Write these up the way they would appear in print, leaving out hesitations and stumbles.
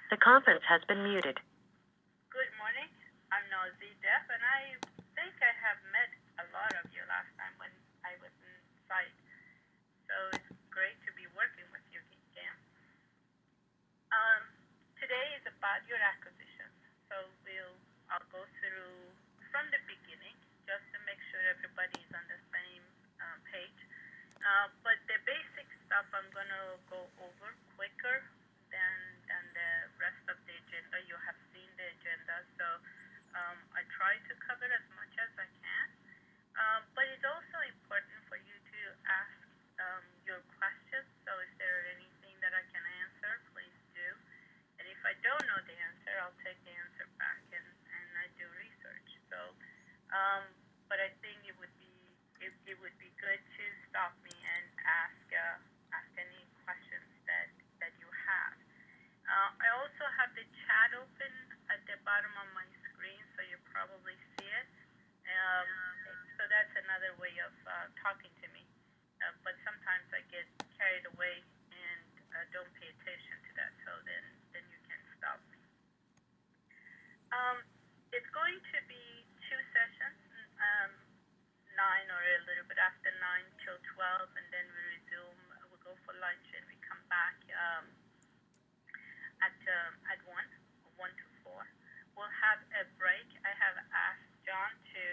The conference has been muted. Good morning. I'm Nazi Def, and I think I have met a lot of you last time when I was in site. So it's great to be working with you again. Today is about your acquisitions. So I'll go through from the beginning just to make sure everybody is on the same page. But the basic stuff I'm going to go over quicker than the rest of the agenda. You have seen the agenda, so I try to cover as much as I can. But it's also important for you to ask your questions. So if there are anything that I can answer, please do. And if I don't know the answer, I'll take the answer back and I do research. So, but I think it would be good to stop me and ask any questions that you have. I also have the chat open at the bottom of my screen, so you probably see it. So that's another way of talking to me. But sometimes I get carried away and don't pay attention to that, so then you can stop me. It's going to be 2 sessions, 9 or a little bit after 9 till 12, and then we resume. We'll go for lunch and we come back at 1 to 4. We'll have a break. I have asked John to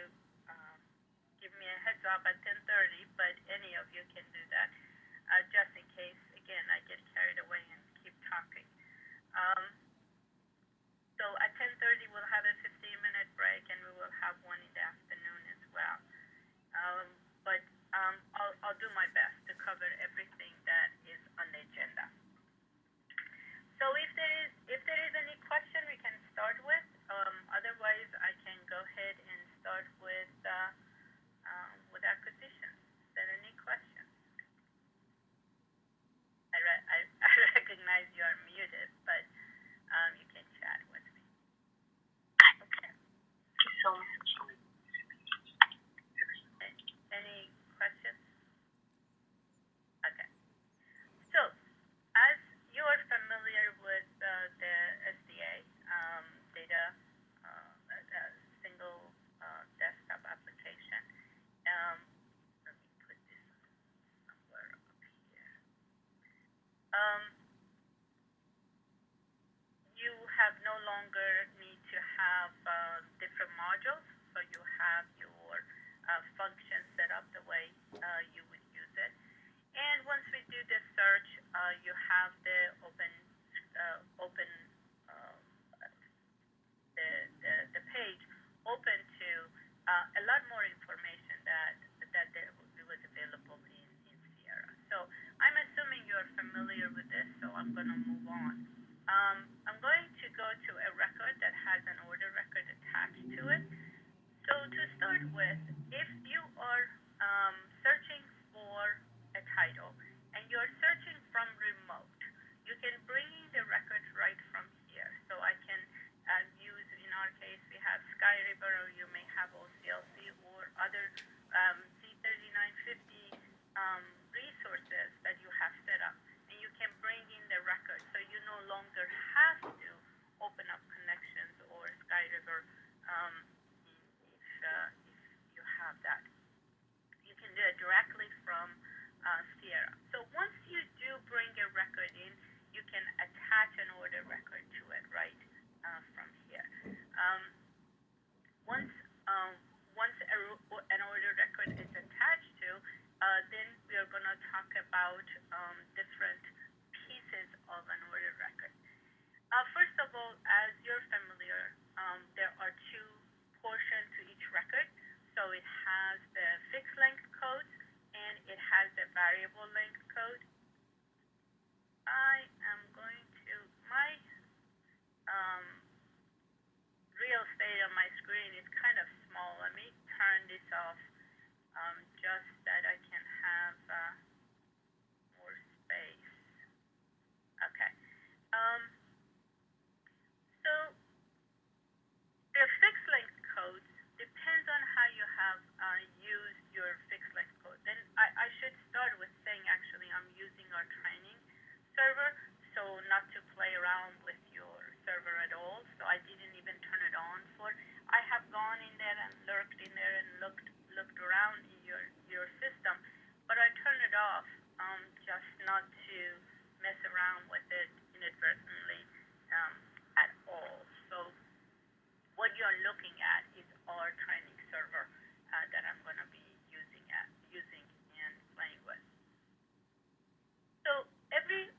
give me a heads up at 10:30, but any of you can do that, just in case, again, I get carried away and keep talking. So at 10:30, we'll have a 15-minute break, and we will have one in the afternoon as well. But I'll do my best to cover everything that is on the agenda. So if there is any question we can start with, otherwise I can go ahead and start with acquisitions. Is there any questions? I recognize you are muted, but you can chat with me. Okay. So much. Any questions? Okay. So, as you are familiar with the SDA data, single desktop application, let me put this somewhere up here. You have no longer need to have different modules, so you have your function set up the way you would use it. And once we do the search, you have the the page open to a lot more information that was available in Sierra. So I'm assuming you're familiar with this, so I'm going to move on. I'm going to go to a record that has an order record attached to it. So to start with, if you are searching for a title and you're searching from remote, you can bring in the records right from here. So I can use, in our case, we have Sky River, or you may have OCLC or other Z3950 resources that you have set up, and you can bring in the record, so you no longer have to open up connections or Sky River if you have that. You can do it directly from Sierra. So once you do bring a record in, you can attach an order record to it right from here. Once an order record is attached to, then we are going to talk about different pieces of an order record. First of all, as you're familiar, there are 2 portions to each record. So it has the fixed length code and it has the variable length code. I am going to, my real estate on my screen is kind of small. Let me turn this off just that I can have more space. Okay. So the fixed length codes depends on how you have used your fixed length code. Then I should start with saying actually I'm using mess around with it inadvertently um, at all. So what you're looking at is our training server that I'm going to be using and playing with. So every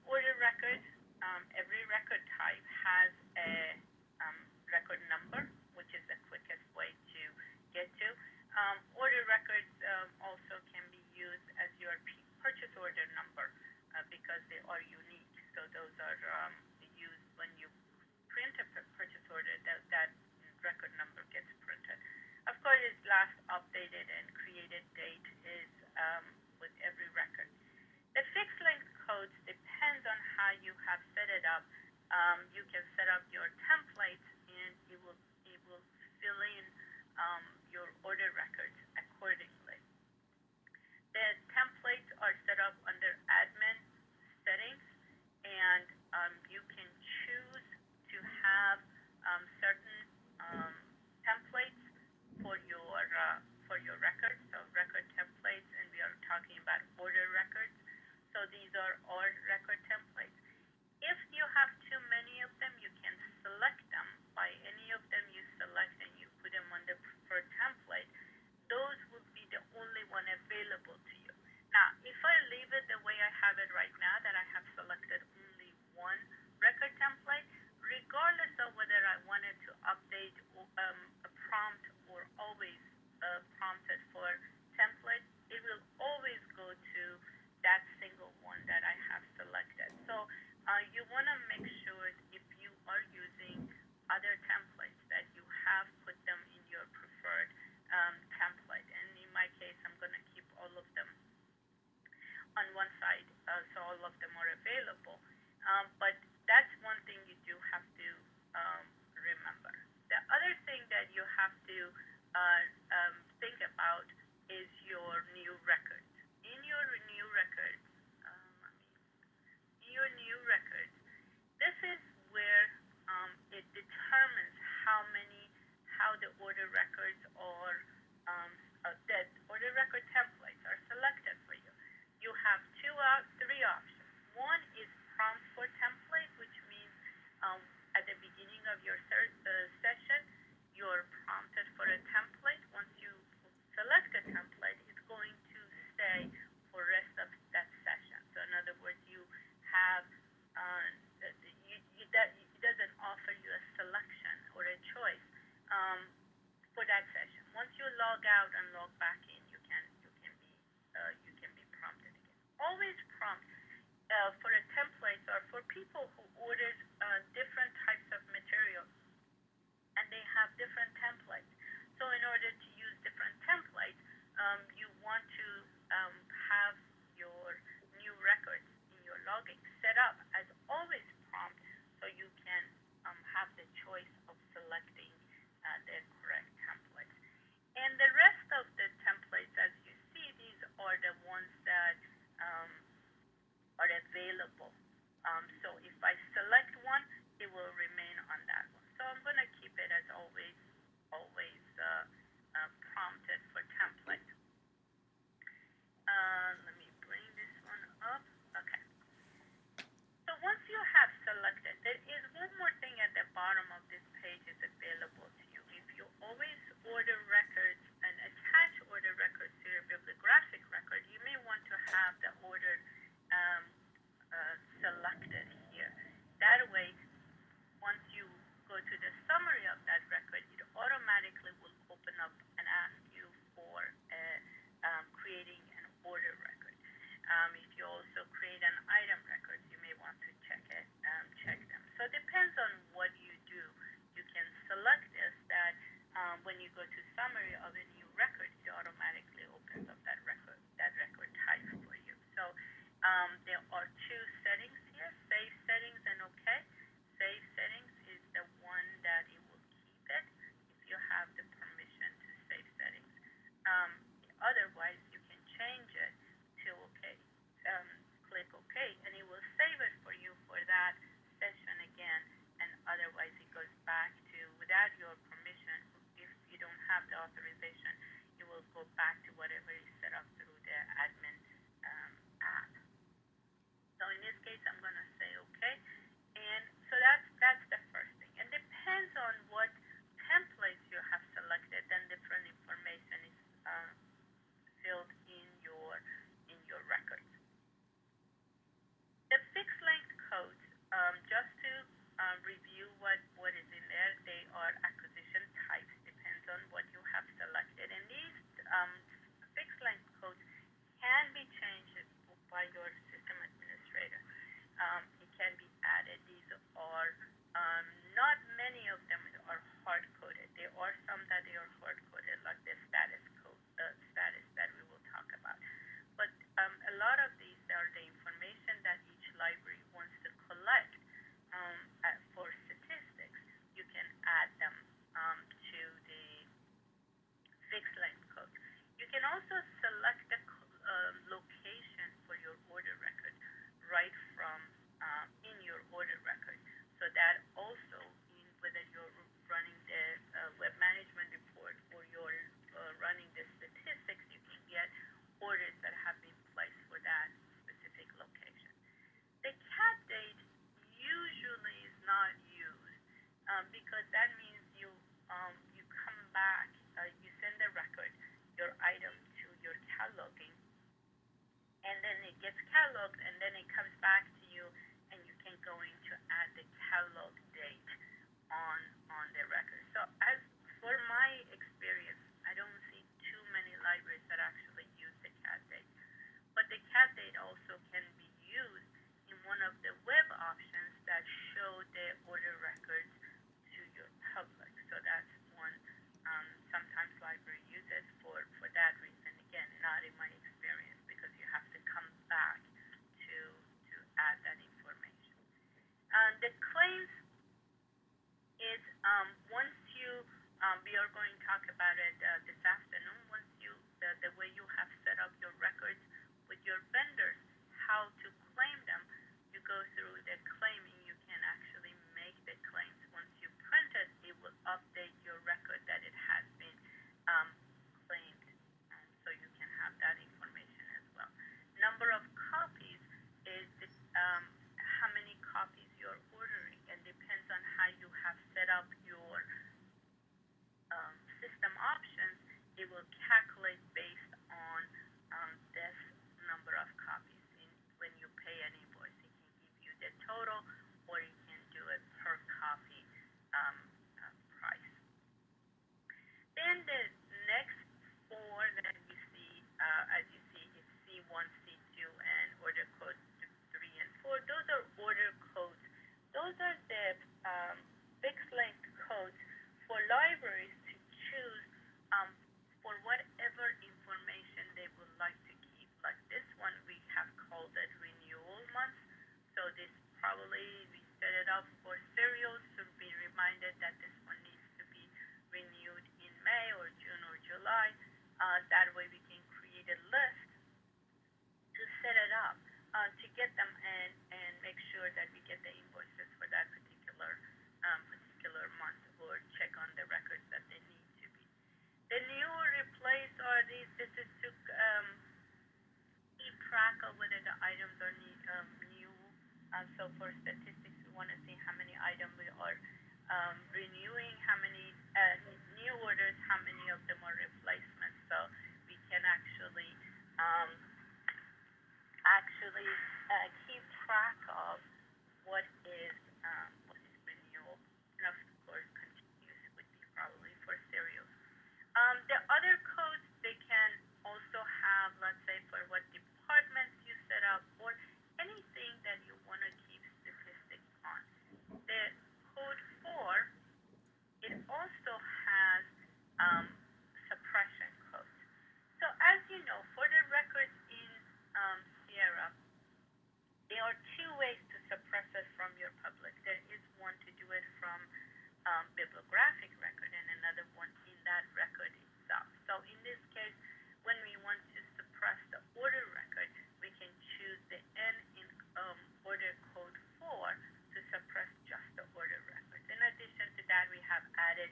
record type has a record number, which is the quickest way to get to. Order records also can be used as your purchase order number because they are unique. So those are used when you print a purchase order. That record number gets printed. Of course, its last updated and created date is with every record. The fixed length codes depends on how you have set it up. You can set up your templates and it will fill in your order records accordingly. The templates are set up under admin settings, and you can choose to have certain templates for your records. So record templates, and we are talking about order records. So these are all record templates. If you have too many of them, you can select them. By any of them you select and you put them on the preferred template, those will be the only one available to you. Now, if I leave it the way I have it right now, that I have selected only one record template, regardless of whether I wanted to update a prompt or always prompted for template, it will always go to that single one that I have selected. So you want to make sure if you are using other templates that you have put them in your preferred template. And in my case, I'm going to keep all of them on one side, so all of them are available. But that's one thing you do have to remember. The other thing that you have to think about is your new records. In your new records, this is where it determines how the order records are, that order record templates are selected for you. You have three options. One is prompt for template, which means at the beginning of your session, you're prompted for a template. Once you select a template, it's going to stay for the rest of that session. So in other words, you have it doesn't offer you a selection or a choice for that session. Once you log out and log back in, you can be prompted again. Always prompt for a template or for people who order different types of materials and they have different templates. So in order to use different templates, you want to have your new records in your logging set up as always prompt, so you can have the choice of selecting the correct templates. And the rest of the templates, as you see, these are the ones that are available. So if I select one, it will remain on that one. So I'm going to keep it as always prompted for template. Let me bring this one up. Okay. So once you have selected, there is one more thing at the bottom of this page is available to you. If you always order records and attach order records to your bibliographic record, you may want to have the order selected here. That are the information that each library wants to collect for statistics. You can add them to the fixed length code. You can also select the location for your order record right from in your order record. So that also in whether you're running the web management report or you're running the statistics, you can get orders that have been placed for that specific location. The cat date usually is not used because that means you come back, you send the record, your item to your cataloging, and then it gets cataloged, and then it comes back to you, and you can go in to add the catalog date on the record. So as for my experience, I don't see too many libraries that actually use the cat date. But the cat date also can be used in one of the web options that show the order records to your public. So that's one sometimes library uses for that reason. Again, not in my experience because you have to come back to add that information. The claims is once you we are going to talk about it this afternoon. Once you the way you have set up your records with your vendors, how to claim them, you go through the claiming. You can actually make the claims. Once you print it, it will update your record that it has been claimed, so you can have that information as well. Number of copies is how many copies you're ordering, and depends on how you have set up your system options. It will calculate based on this number of copies. When you pay an invoice, it can give you the total, or you can do it per copy price. Then the next four that you see, as you see, is C1, C2, and order code 3 and 4. Those are order codes. Those are the fixed length codes for libraries to choose for whatever information they would like to keep. Like this one, we have called it renewal month. So this probably we set it up for cereals to be reminded that this one needs to be renewed in May or June or July. That way we can create a list to set it up to get them and make sure that we get the invoices for that particular month, or check on the records that they need to be. The new or replace are these. This is to keep track of whether the items are new. So for statistics, we want to see how many items we are renewing, how many new orders, how many of them are replacements. So we can actually keep track of what is renewal, and of course continuous would be probably for cereals. The other codes, they can also have, let's say, for what departments you set up, or anything that you want to keep statistics on. The code 4, it also has suppression codes. So as you know, for the records in Sierra, there are two ways to suppress it from your public. There is one to do it from bibliographic record, and another one in that record itself. So in this case, when we want to suppress the order record, we can choose the N in order code 4 to suppress just the order record. In addition to that, we have added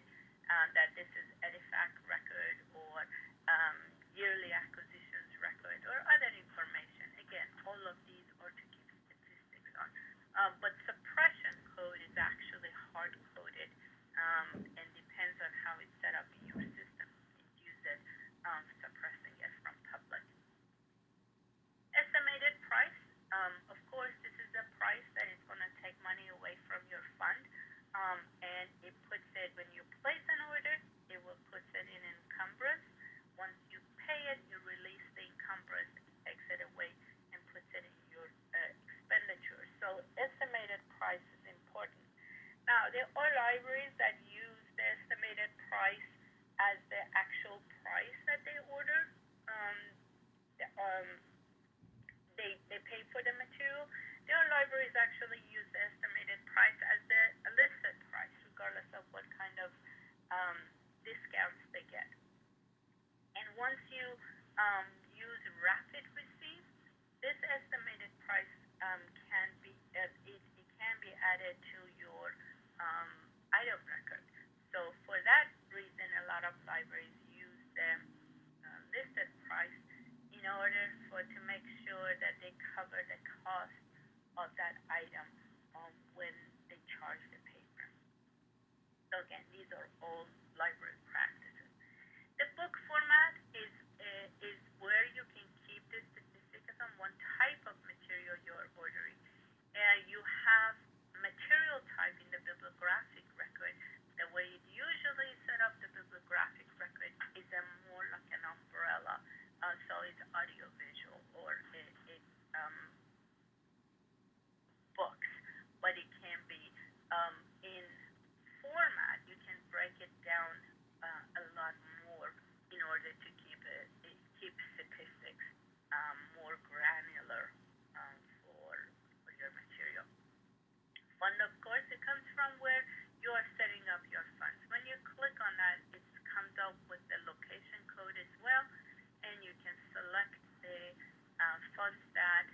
that this is EDIFACT record, or yearly acquisitions record, or other information. Again, all of these are to keep statistics on. But suppression code is actually hard-coded and depends on how it's set up in your system. library practices. The book format is where you can keep the statistics on one type of material you're ordering. You have material type in the bibliographic record. The way it usually set up the bibliographic record is a more like an umbrella. So it's audiovisual or it's books, but it can be in format. You can break it down a lot more in order to keep statistics more granular for your material. Fund, of course, it comes from where you are setting up your funds. When you click on that, it comes up with the location code as well, and you can select the funds that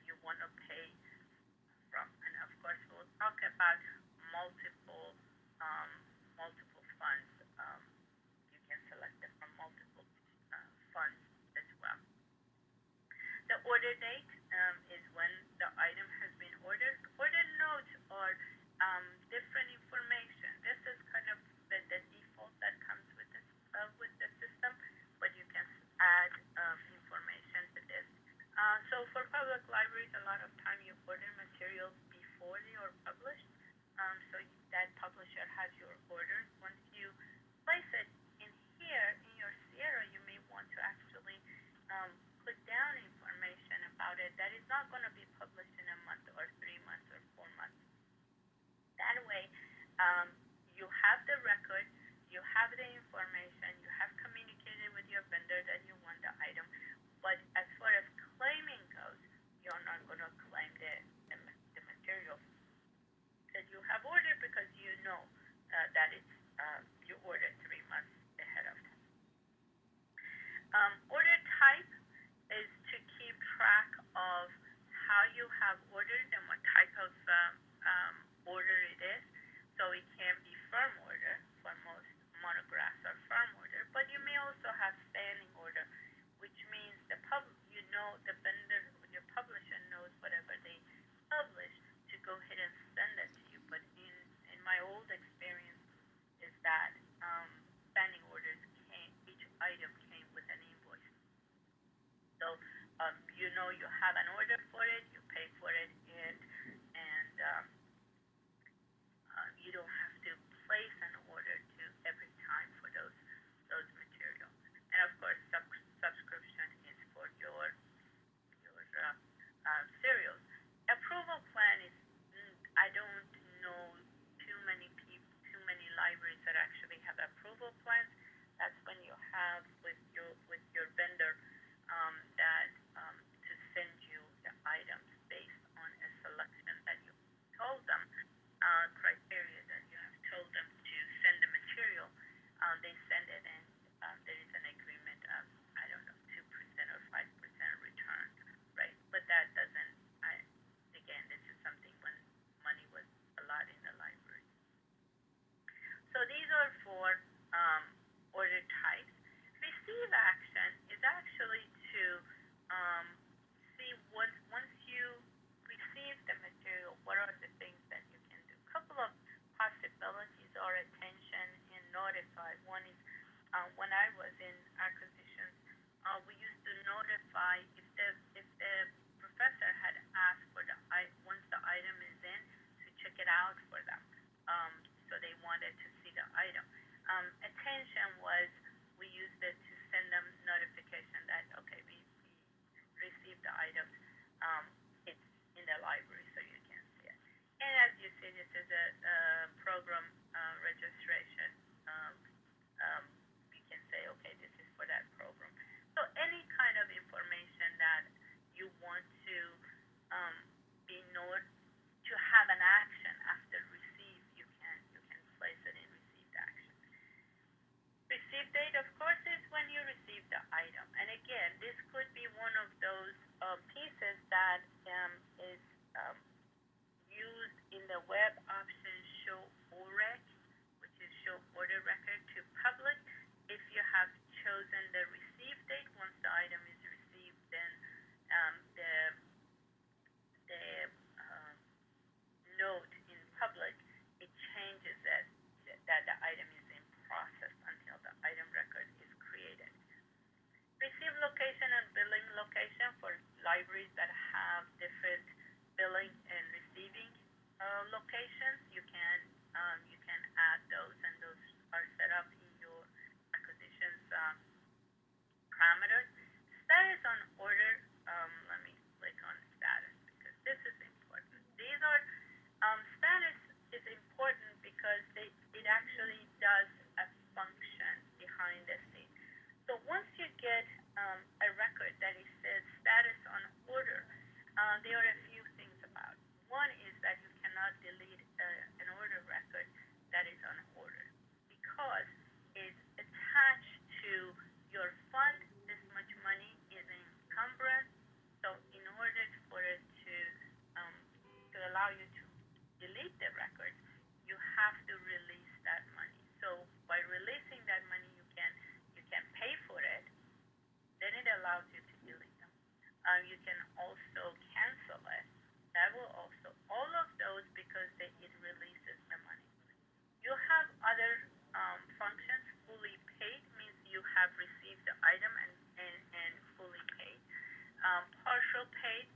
you want to pay from. And of course, we'll talk about multiple multiple funds. You can select it from multiple funds as well. The order date is when the item has been ordered. Order notes are different information. This is kind of the default that comes with the system, but you can add information to this. So for public libraries, a lot of time you order materials before they are published. So that publisher has your order. Once you place it in here in your Sierra, you may want to actually put down information about it that is not going to be published in a month or 3 months or 4 months. That way, you have the record, you have the information, you have communicated with your vendor that you want the item, but as far as claiming goes, you're not going to claim the material that you have ordered because you know that it's you ordered 3 months ahead of time. Order type is to keep track of how you have ordered and what type of order it is. So it can be firm order for most monographs or firm order, but you may also have standing order, which means the vendor, your publisher knows whatever they publish to go ahead and send it to you. But in my old experience is that standing orders each item came with an invoice. So you have an order for it, you pay for it, and you don't have to place an order to every time for those materials. And of course, subscription is for your cereals. Approval plan is I don't know too many libraries that actually have approval plans. That's when you have with your vendor that to send you the items based on a there are a few things about it. One is that you cannot delete an order record that is on order because it's attached to your fund. This much money is encumbrance. So in order for it um, to allow you to delete the records, you have to release that money. So by releasing that money, you can pay for it. Then it allows you to delete them. You can also cancel it. That will also all of those because it releases the money. You have other functions. Fully paid means you have received the item and fully paid. Partial paid,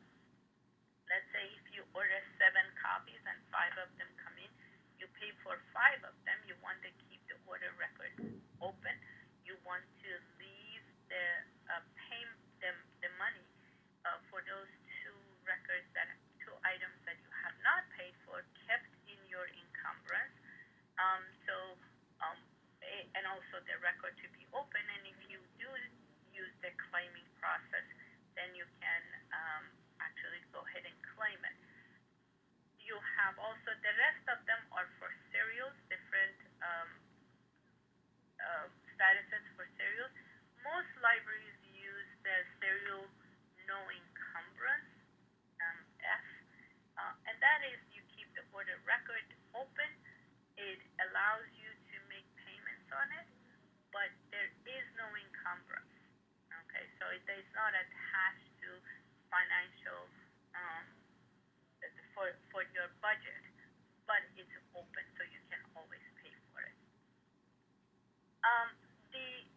let's say if you order 7 copies and 5 of them come in, you pay for 5 of them. You want to keep the order record open. You want to leave the pay the money for those 2 records that 2 items that you have not paid for kept in your encumbrance. So um, and also the record to be open. And if you do use the claiming process, then you can actually go ahead and claim it. You have also the rest of them are for serials, different statuses for serials. Most libraries use the serial no encumbrance F, and that is you keep the order record open. It allows you to make payments on it, but there is no encumbrance. Okay, so it is not attached to financial um, for your budget, but it's open, so you can always pay for it. The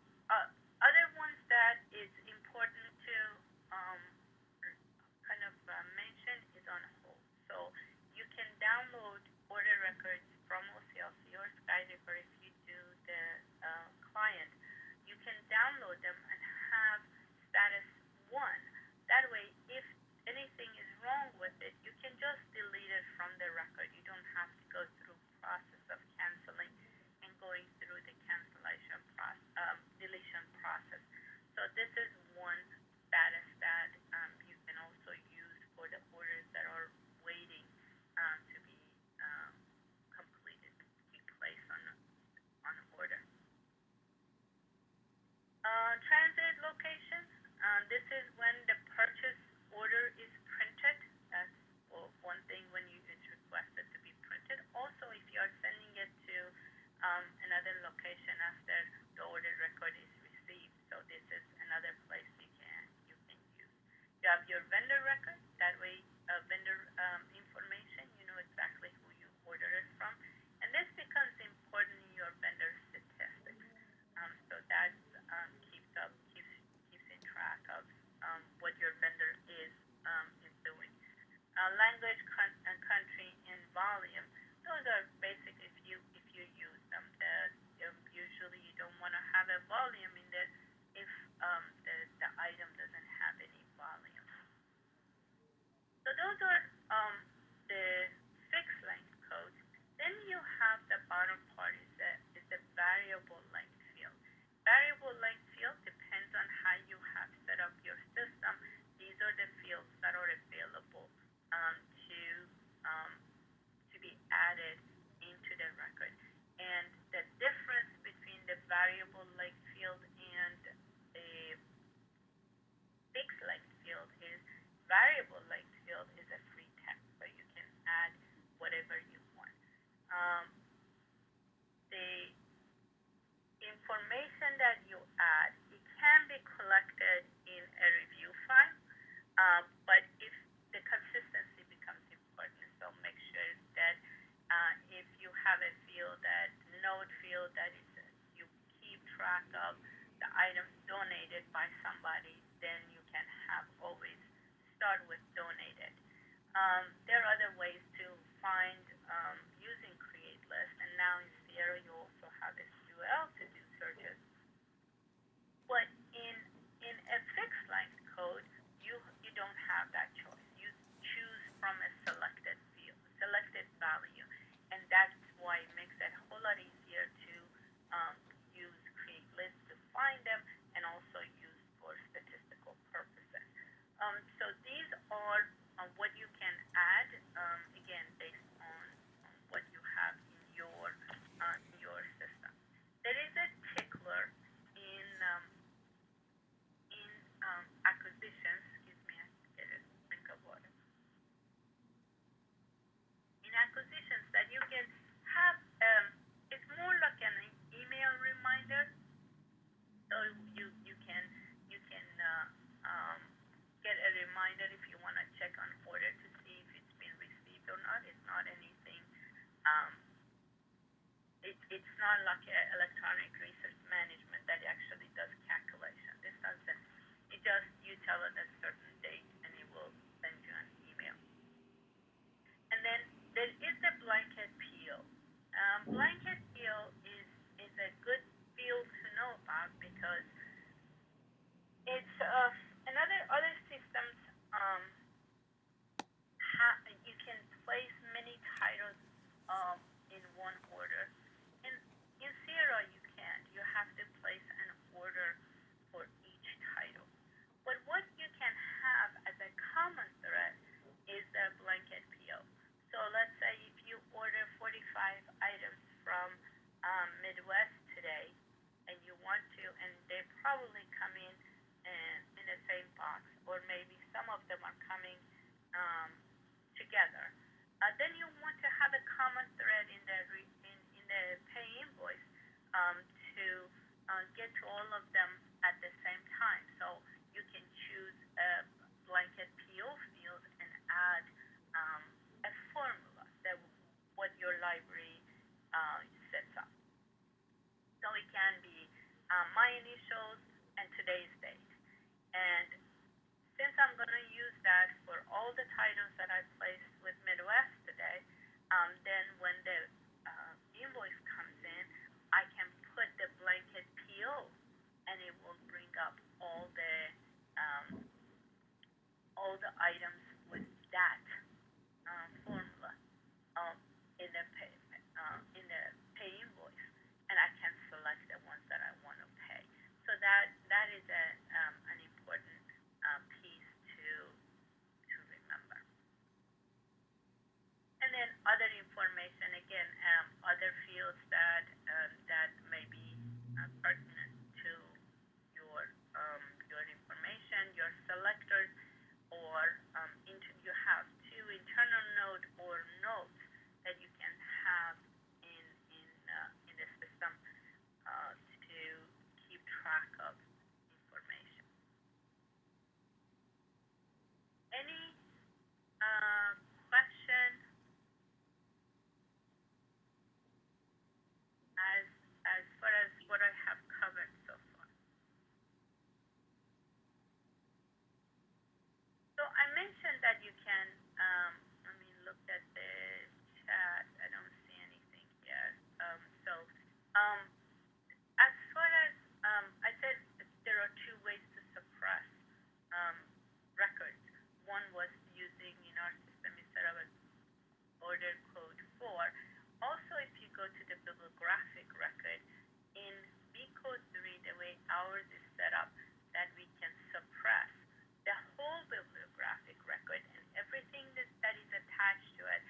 other ones that is important to um, kind of mention is on hold. So you can download order records from OCLC or SkyRiver if you do the client. You can download them and have status 1. That way, if anything is wrong with it, you can just delete it from the record. You don't have to go through process of canceling and going through the cancellation process, deletion process. So this is one status that you can also use for the orders that are waiting to be completed, to be placed on order. Transit location. This is when the purchase order is printed. That's one thing when it's requested to be printed. Also, if you are sending it to another location after the order record is received, so this is another place you can use. You have your vendor record. That way, vendor information. You know exactly who you ordered it from, and this becomes important in your vendor statistics. So that keeps in track of what your vendor is doing. Language, country, and volume. Those are basic if you use them. Usually you don't want to have a volume in there if the item doesn't have any volume. So those are the fixed length codes. Then you have the bottom part is the variable length field. Variable length field depends on how you have set up your system. These are the fields that are available to be added into the record. And the difference between the variable length field and a fixed length field is variable length field is a free text, so you can add whatever you want. The information that you add, it can be collected in a review file, but if the consistency becomes important, so make sure that if you have a field that note field that is you keep track of the items donated by somebody, then you can have always start with donated. There are other ways to find using create list, and now in Sierra you also have SQL to do searches. But in a fixed length code, you don't have that choice. You choose from a selected field, selected value, and that's why it makes it a whole lot easier to use create list to find them and also use for statistical purposes. So these are what not like electronic research management that actually does calculation. This doesn't. It just you tell it a certain date and it will send you an email. And then there is the blanket PO. Blanket PO is a good field to know about because it's another other systems you can place many titles in one order. In Sierra you can't. You have to place an order for each title. But what you can have as a common thread is the blanket PO. So let's say if you order 45 items from Midwest today, and you want to, and they probably come in the same box, or maybe some of them are coming um, together. Then you want to have a common thread in in the pay invoice to get to all of them at the same time. So you can choose a blanket PO field and add a formula that what your library sets up. So it can be my initials and today's date. And since I'm going to use that for all the titles that I placed with Midwest today, then when the invoice comes in, I can put the blanket PO, and it will bring up um, all the items with that formula um, in the pay invoice, and I can select the ones that I want to pay. So that is an important piece to remember. And then other information, again, other fields that may be pertinent to your your information, your selectors, or you have two internal node or nodes that you can have in the system to keep track of information. Any question as as far as what I have covered so far? So I mentioned that you can. Let me look at the chat. I don't see anything yet. So um, as far as I said, there are two ways to suppress um, records. One was using in our system instead of an order code 4. Also, if you go to the bibliographic record, in B code 3, the way ours is set up, that we can suppress the whole bibliographic record and everything that is attached to it.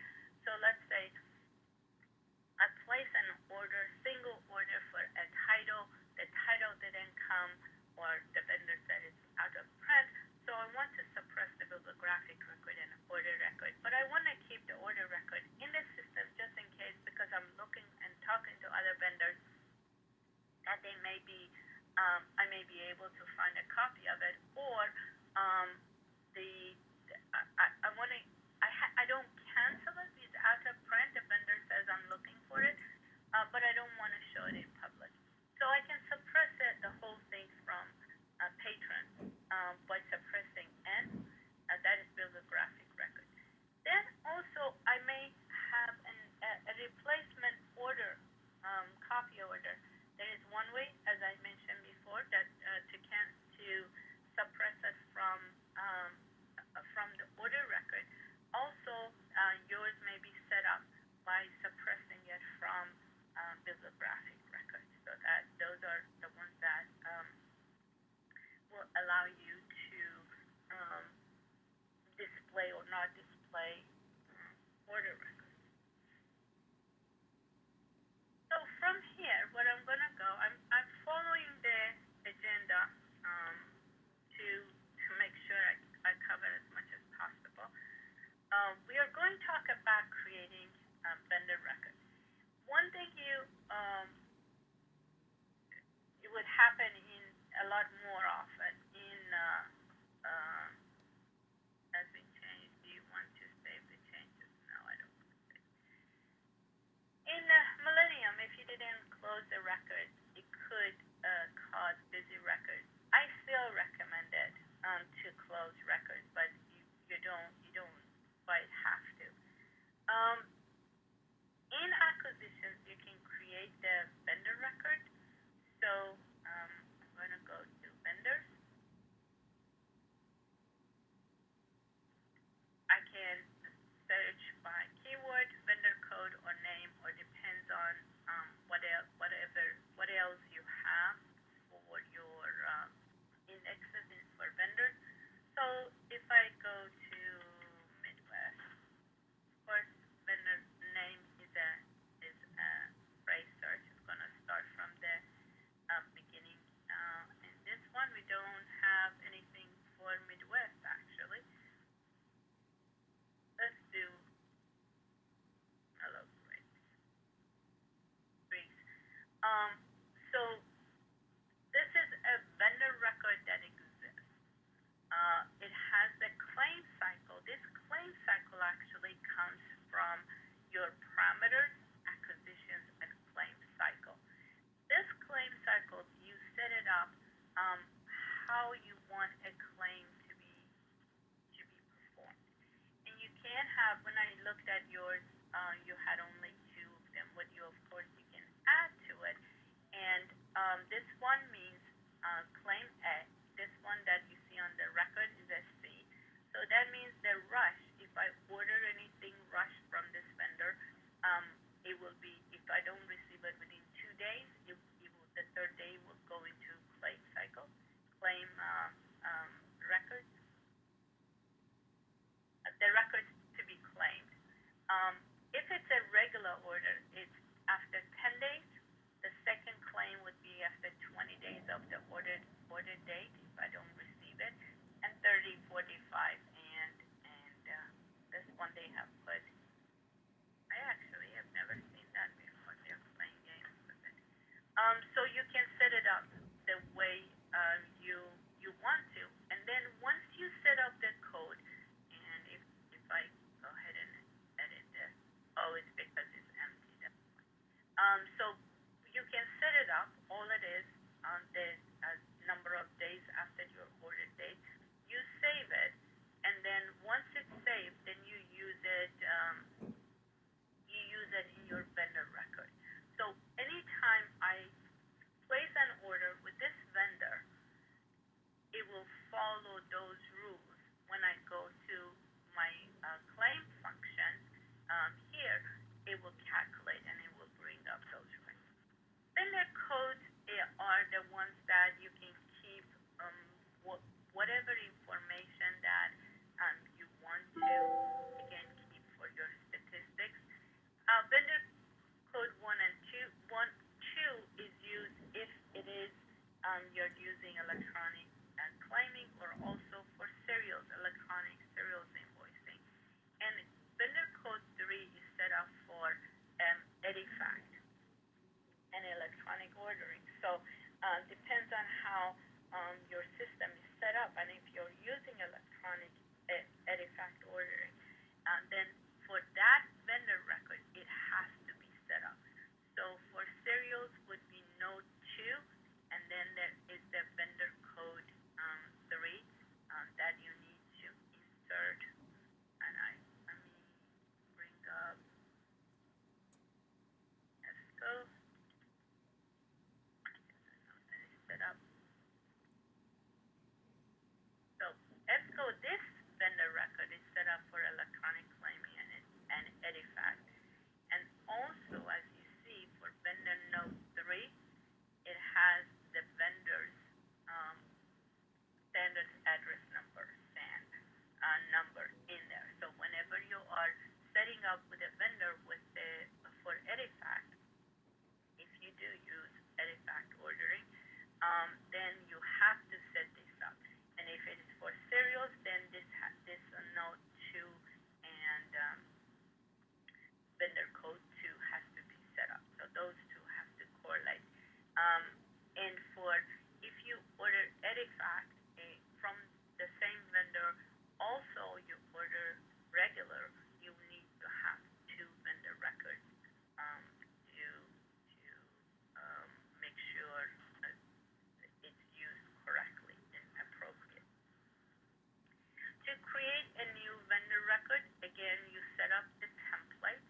So let's say I place an order, single order for a title. The title didn't come, or the vendor said it's out of print. So I want to suppress the bibliographic record and order record. But I want to keep the order record in the system just in case, because I'm looking and talking to other vendors that they may be, I may be able to find a copy of it, or um, the I want to I don't cancel it. It's out of print. The vendor says I'm looking for it, but I don't want to show it in public. So I can suppress the whole thing from patron by suppressing N. That is bibliographic record. Then also I may have a replacement order, copy order. There is one way, as I mentioned before, that to suppress it from the order record. Also, yours may be set up by suppressing it from bibliographic records. So that those are the ones that will allow you to um, display or not display order records. So from here, what I'm going to go, I'm following the agenda to make sure I cover as much as possible. We are going to talk about creating vendor records. One thing it would happen in a lot more often in as we change. Do you want to save don't quite have to. Um, in acquisitions, you can create the vendor record. So I'm going to go to vendors. I can search by keyword, vendor code, or name, or depends on what else you have for your indexes for vendors. So if I go to Midwest, of course, vendor name is a phrase search. It's gonna start from the beginning. In this one, we don't have anything for Midwest actually. Let's do hello Greece. Um, so this is a vendor record that exists. It has the claim cycle. This claim cycle actually comes from your parameters, acquisitions, and claim cycle. This claim cycle, you set it up um, how you want a claim to be performed. And you can have, when I looked at yours, you had only two of them. What you, of course, you can add to it. And this one means claim A. This one that you see on the record is a C. So that means the rush. If I order anything rush from this vendor, um, it will be, if I don't receive it within 2 days, the third day will go into claim cycle, claim records, the records to be claimed. Um, if it's a regular order, it's after 10 days. The second claim would be after 20 days create a new vendor record, again, you set up the templates.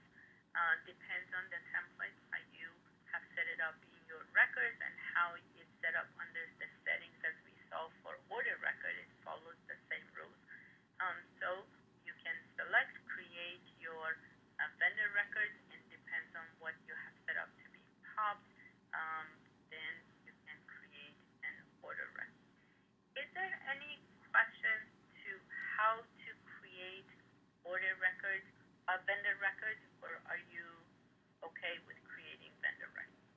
Depends on the templates, how you have set it up in your records and how it's set up under the settings as we saw for order record. It follows the same rules. So you can select create your vendor records, and depends on what you have set up to be popped. Then you can create an order record. Is there any questions to how to create order records, vendor records, or are you okay with creating vendor records?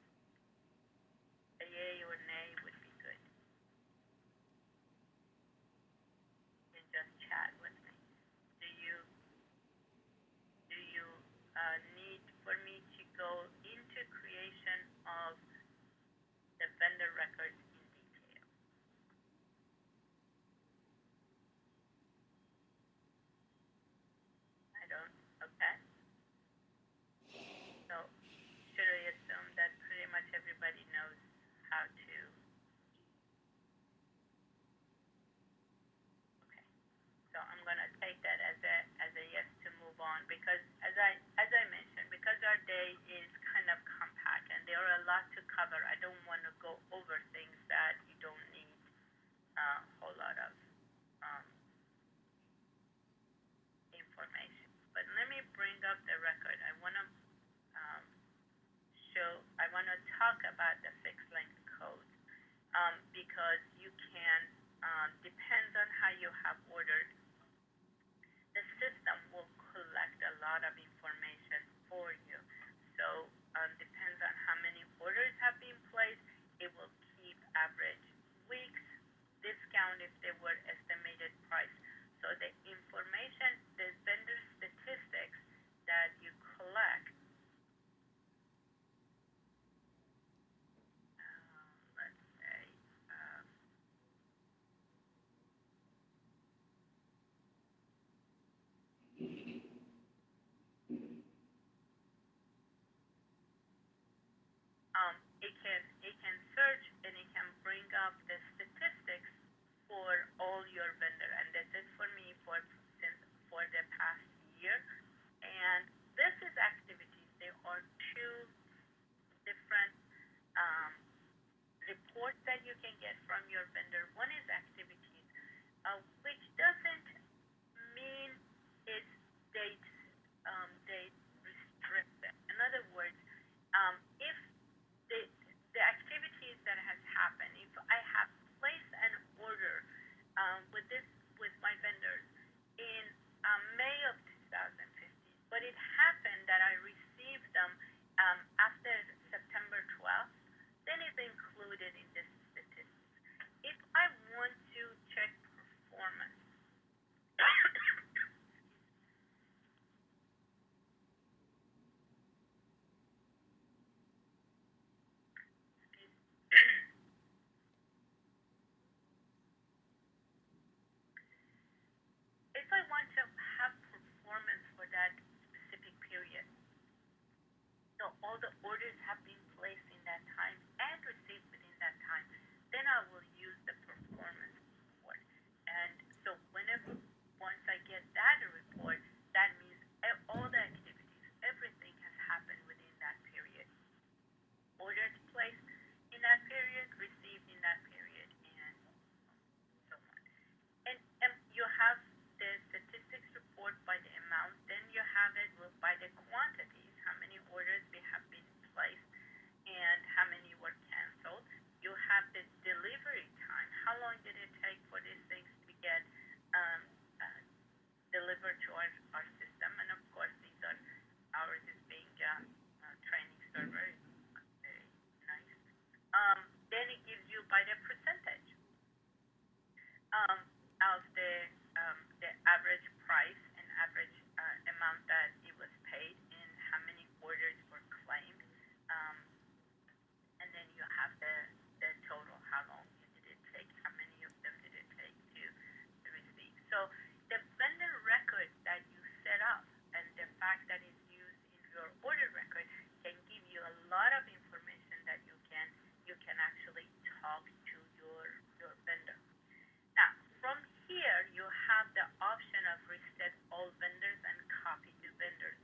A yay or nay would be good. You can just chat with me. Do you need for me to go into creation of the vendor records in detail? I don't. Okay. So should I assume that pretty much everybody knows how to? Okay. So I'm gonna take that as a yes to move on, because as I mentioned, because our day is kind of compact and there are a lot to cover, I don't want to go over things that you don't need a whole lot of um, information. But let me bring up the record. Um, I want to talk about the fixed length code, because you can, depends on how you have ordered, the system will collect a lot of information for you. So depends on how many orders have been placed. It will keep average weeks, discount if they were estimated price. So the information, the vendor statistics that you collect, let's say, um, option of reset all vendors and copy to vendors.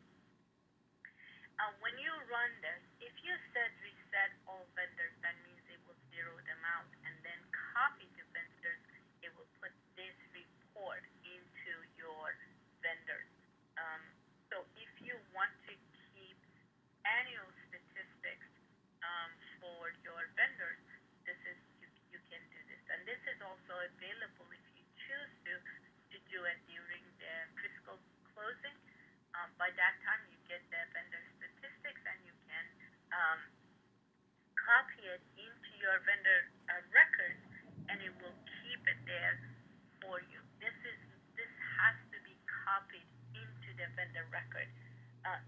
When you run this, if you said reset all vendors, that means it will zero them out, and then copy to vendors, it will put this report into your vendors. Um, so if you want to keep annual statistics for your vendors, this is you can do this, and this is also available if you choose to do it during the fiscal closing. By that time, you get the vendor statistics, and you can um, copy it into your vendor records, and it will keep it there for you. This has to be copied into the vendor record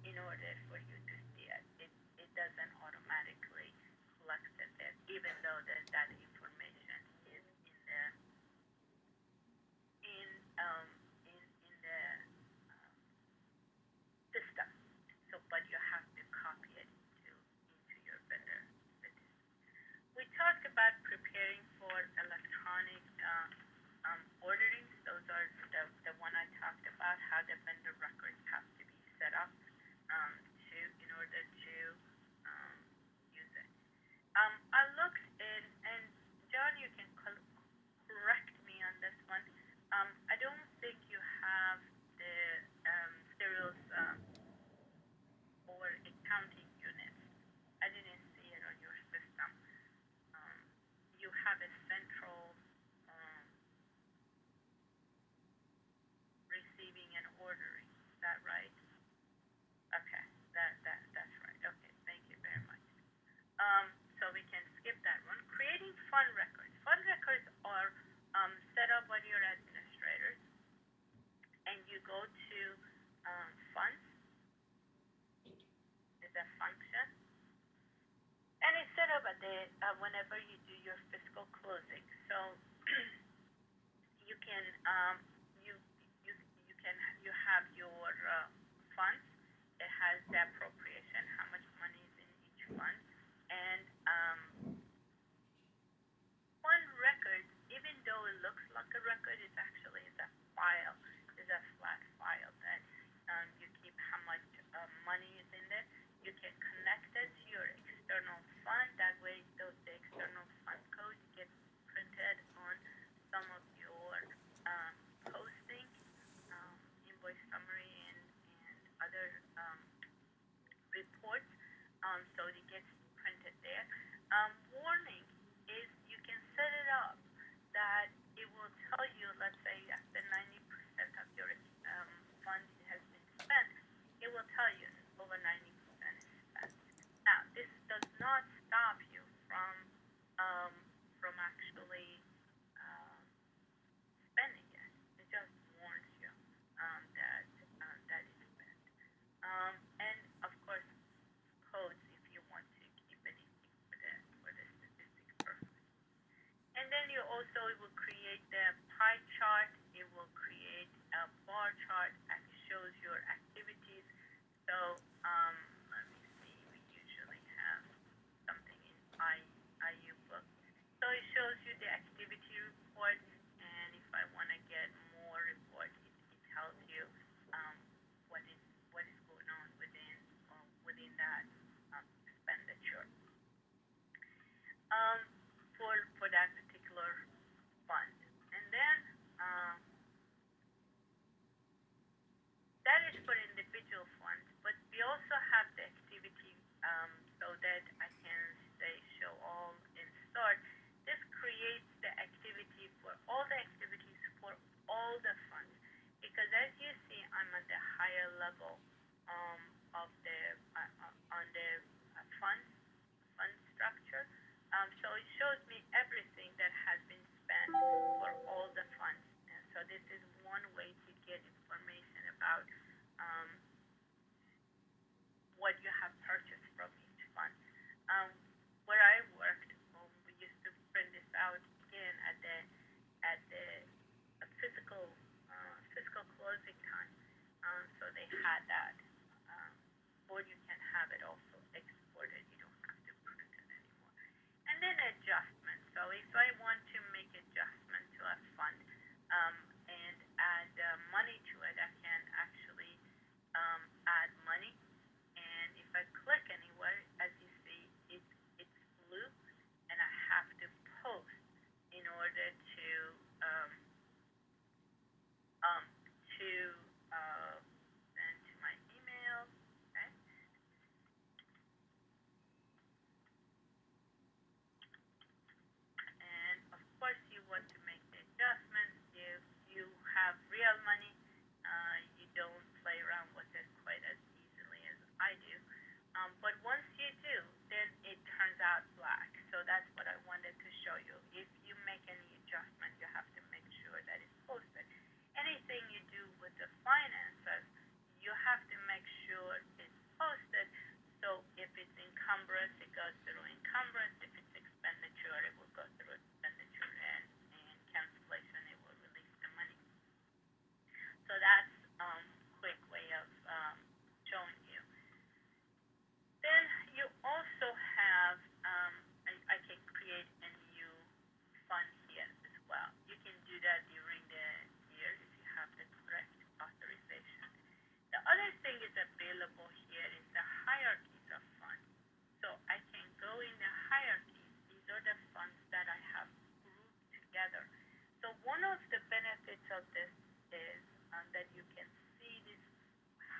in order for you to see it. It doesn't automatically collect it there, even though that information is in um, in the um, system. So, but you have to copy it into your vendor statistics. We talked about preparing for electronic ordering. Those are the one I talked about, how the vendor records have to be set up in order to um, use it. I looked and John, you can correct me on this one. I don't think you have the serials or accounting units. I didn't see it on your system. Um, you have a central um, receiving and ordering. Is that right? Okay, that's right. Okay, thank you very much. So we can skip that one. Creating fund records. Fund records are set up by your administrators, and you go to funds is a function, and it's set up at the whenever you do your fiscal closing. So you can you you you can you have your funds. It has the appropriation, how much money is in each fund, and fund records. Even though it looks like a record, it actually is a file. It's a flat file that you keep how much money is in there. You can connect it to your external fund. That way, the external fund code gets printed on some of your um, posting, invoice summary, and other reports. So it gets printed there. Warning is you can set it up that it will tell you, let's say after 90% of your fund has been spent, it will tell you over 90% is spent. Now, this does not stop you from actually um, spending it. It just warns you that it's spent. And of course, codes if you want to keep anything for the statistics purpose. And then you also will create the pie chart. It will create a bar chart that shows your activities. So let me see. We usually have something in IU book. So it shows you the activity report, and if I want to get more report, it tells you um, what is going on within that expenditure um, for that particular fund. And then that is for individual funds, but we also have the activity so that I can say show all and start. This creates the activity for all the activities for all the funds, because as you see, I'm at the higher level um, of the on the fund structure. So it shows me everything that has been spent for all the funds. And so this is one way to get information about um, what you have purchased from each fund. Um, where I worked, we used to print this out again at the physical fiscal closing time. So they had that, um, or you can have it also exported. You don't have to print it anymore. And then adjustment. So if I want to make adjustment to a fund and add money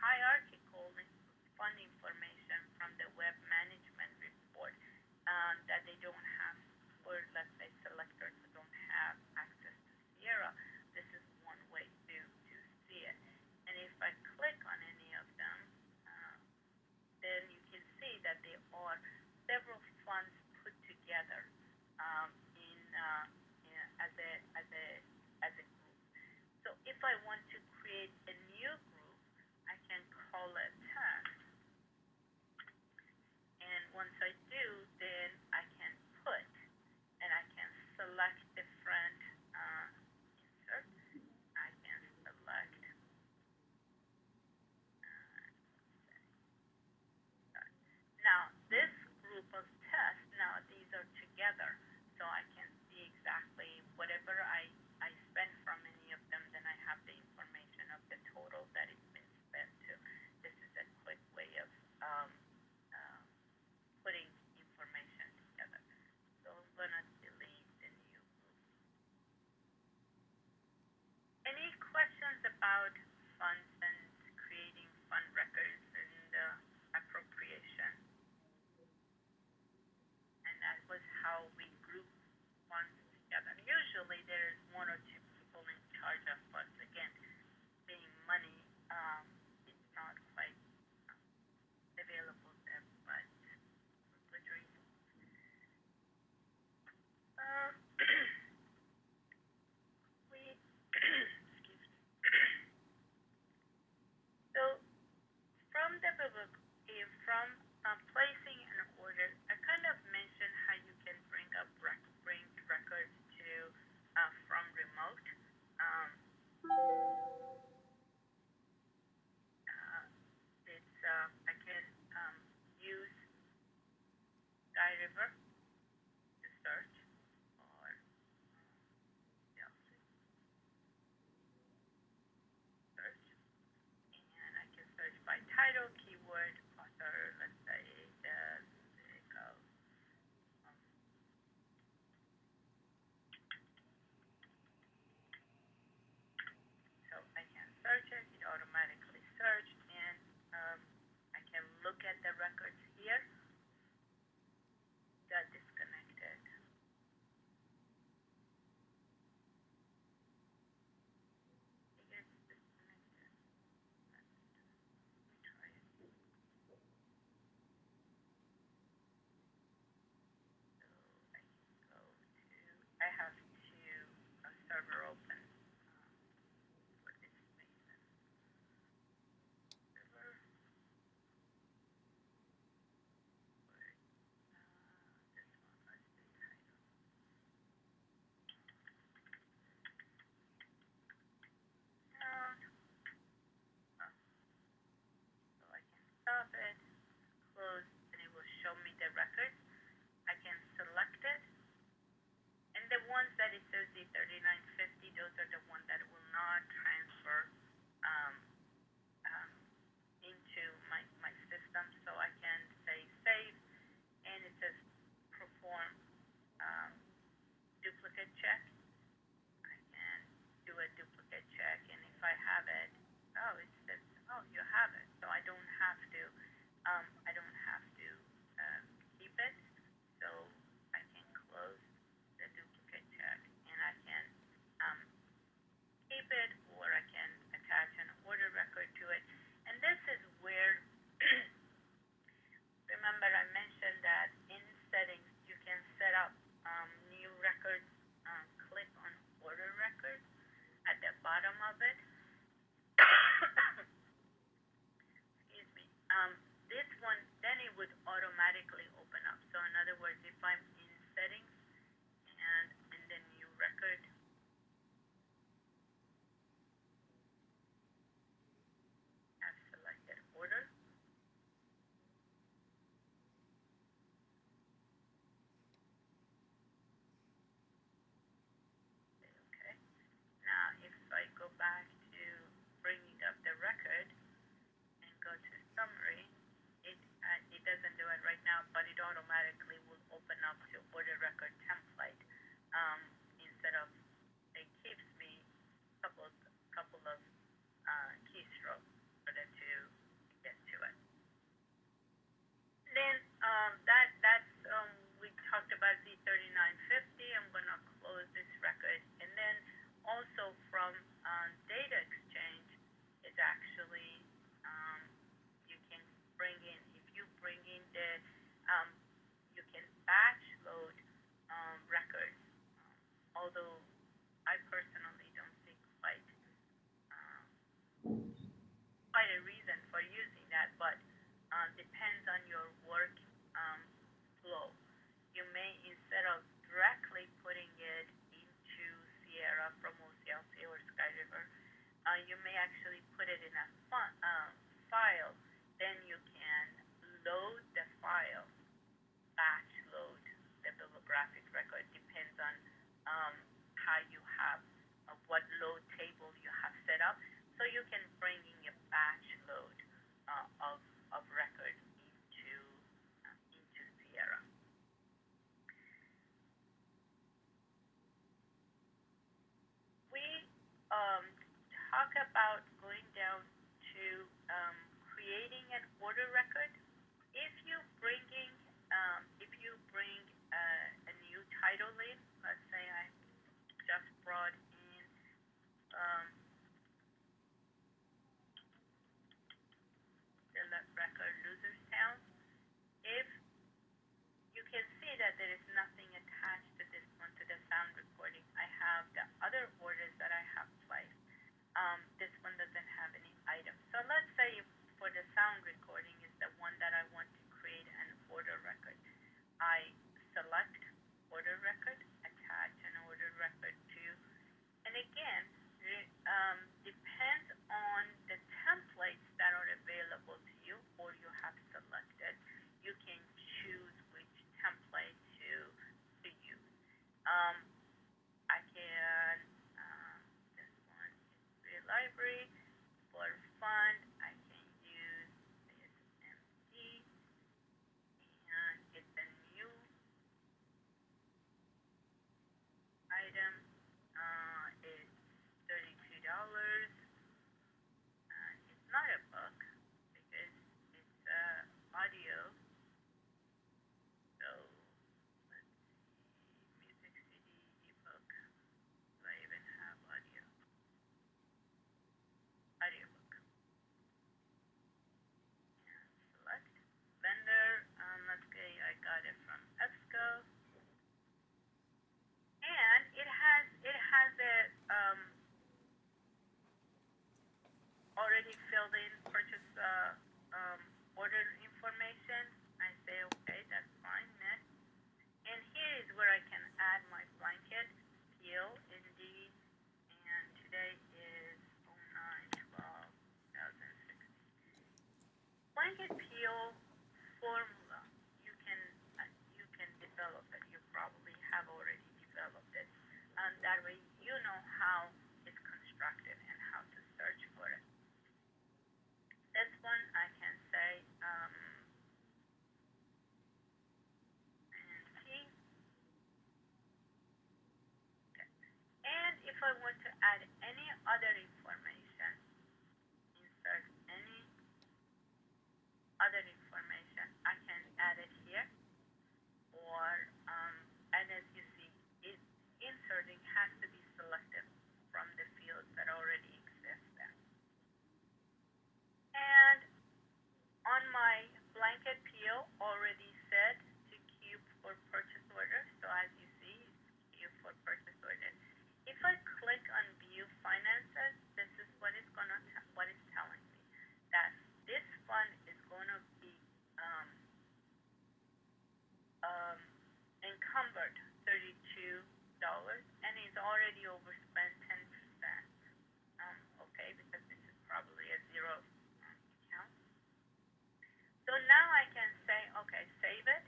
hierarchical fund information from the web management report that they don't have, or let's say selectors who don't have access to Sierra, this is one way to see it. And if I click on any of them, then you can see that there are several funds put together as a group. So if I want to create a new group, I can call it test. And once I do, then I can put, and I can select different insert. I can select, now this group of tests, now these are together, so I can see exactly whatever I spend from any of them, then I have the information of the total that it's been spent to. This is a quick way of um, putting information together. So I'm gonna delete the new group. Any questions about funds and creating fund records and appropriation? And that was how we group funds together. Usually there is one or two people in charge of funds. Again, being money, it's not quite available to everybody for good reasons. We, excuse me. So from the book, from placing an order, I kind of mentioned how you can bring records to from remote. Um, it's I can use Sky River to search, or search, and I can search by title, keyword, author. Let's say the vehicle. So I can search it, it automatically searched, and I can look at the records here. Got disconnected. It gets disconnected. Let me try it. So I can go to, I have two server open for this reason. Server, this one, let's do title. Down. So I can stop it, close, and it will show me the records. I can select it, and the ones that it says the 3950, those are the ones that will not transfer um, um, into my system. So I can say save, and it says perform duplicate check. I can do a duplicate check, and if I have it, oh, it says, oh, you have it. So I don't have to keep it. So I can close the duplicate check, and I can um, keep it, or I can attach an order record to it. And this is where, remember I mentioned that in settings you can set up new records. Click on order records at the bottom of it. Excuse me. This one, then it would automatically open up. So in other words, if I'm in settings and in the new record, I've selected order. Okay. Now, if I go back to bringing up the record and go to summary, it doesn't do it right now, but it automatically will open up to order record template instead of, it keeps me couple of keystrokes for the to that, but depends on your work um, flow. You may, instead of directly putting it into Sierra from OCLC or Sky River, you may actually put it in a file. Then you can load the file, batch load the bibliographic record. Depends on um, how you have, what load table you have set up. So you can bring in a batch load of record into Sierra. We um, talk about going down to creating an order record. If you bring a new title in, let's say I just brought in um, the record Loserstown. If you can see that there is nothing attached to this one, to the sound recording, I have the other orders that I have placed. This one doesn't have any items. So let's say for the sound recording is the one that I want to create an order record. I select order record, attach an order record to, and again, depends on the templates that are available to you or you have selected. You can choose which template to use. Um, I can, this one is free library. For fun, I can use this empty, and it's a new item. It's $32. It's not a book because it's audio. So let's see, music CD, ebook. Do I even have audio? Audiobook. And select vendor. Let's say I got it from EBSCO. And it has a already filled in purchase order information. I say okay, that's fine. Next, and here is where I can add my blanket PO indeed. And today is 09/12/2016. Blanket PO formula. You can develop it. You probably have already developed it. That way you know how it's constructed and how to search for it. This one I can say and key. Okay. And if I want to add any other information, insert any other information, I can add it here. Or and as you see, inserting has to be selected from the fields that already exist there. And on my blanket PO already set to queue for purchase order. So as you see, queue for purchase order. If I click on view finances, this is what it's telling me, that this fund is gonna be encumbered $32 and is already overspent 10%. Okay, because this is probably a zero account. So now I can say, okay, save it.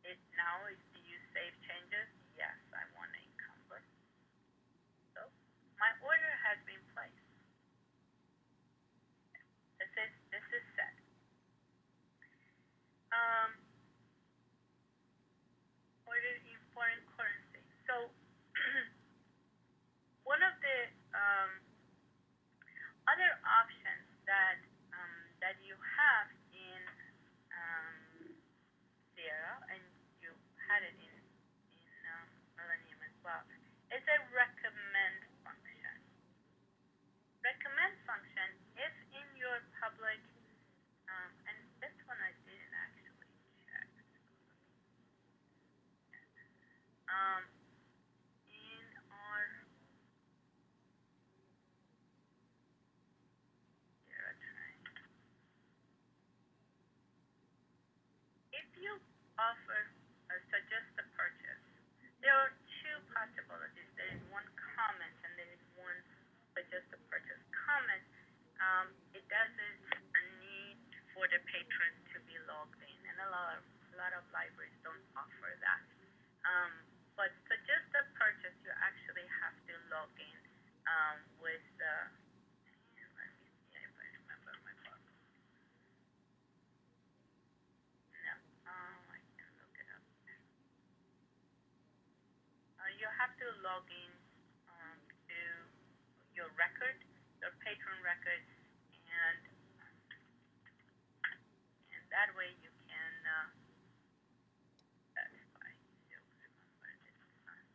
It now is, do you save changes? Yes, I want to encumber. So my order has been placed. This is set. Order in foreign currency. So one of the other options that you have in Sierra, and you had it in Millennium as well, is a recommend function. Recommend function, if in your public, and this one I didn't actually check. In our Sierra train. offer suggest the purchase. There are two possibilities. There is one comment and there is one suggest the purchase. Comment, it doesn't need for the patron to be logged in, and a lot of libraries don't offer that. Um, but suggest the purchase, you actually have to log in with and let me see if I remember my book. No, I can look it up. You have to log in to your record, your patron record, and and that way you can. That's why you remember this barcode.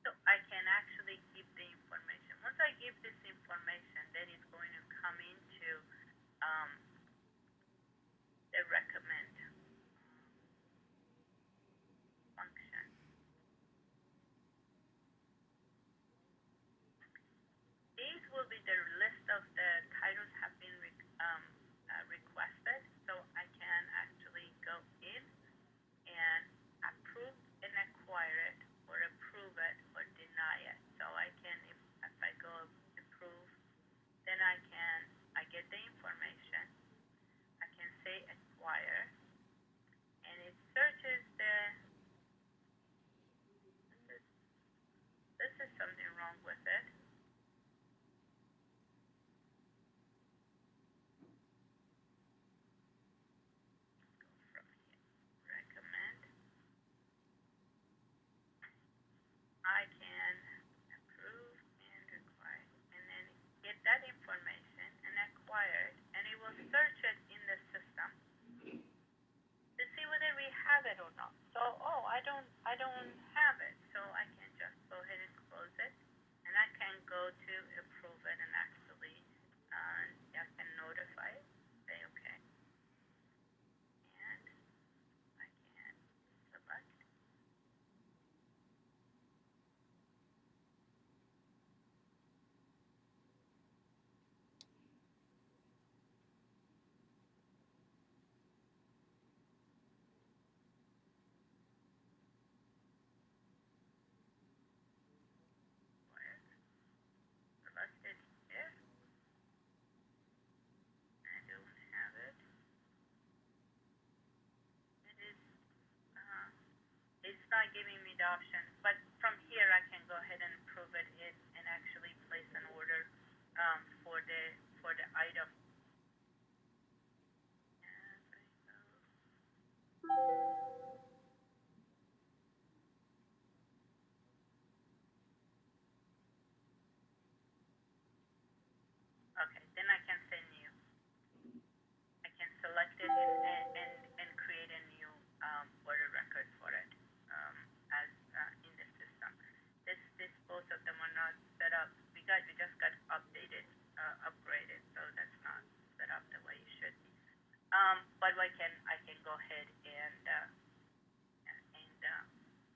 So I can actually give the information. Once I give this information, then it's going to come into um, the recommend function. These will be the list of the titles have been requested, so I can actually go in and approve and acquire it, or approve it or deny it. So I can, if I go approve, then I get the information. I can say acquire, and it searches this is, this is something wrong with it. Go from here, recommend. I can approve and require, and then get that information and acquire it, and it will search it in the system to see whether we have it or not. So, oh, I don't have it, so I can just go ahead and close it, and I can go to approve it and actually, I can notify it, say okay, and I can select. Selected here. I don't have it. It is, uh, it's not giving me the option, but from here I can go ahead and approve it and actually place an order for the item. And I go. Okay, then I can say new. I can select it and create a new order record for it as in the system. This both of them are not set up. We just got upgraded, so that's not set up the way it should be. But I can go ahead and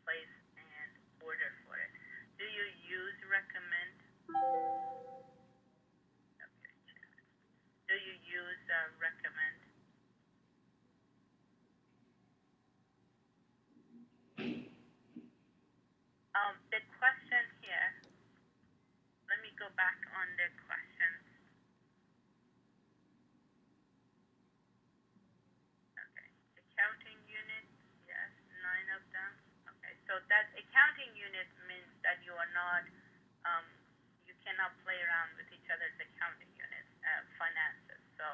place and order for it. Do you use recommend? Okay, do you use recommend? The question here, let me go back on the questions. Okay. Accounting unit, yes, 9 of them. Okay, so that accounting unit means that you are not, um, you cannot play around with each other's accounting units, finances. So,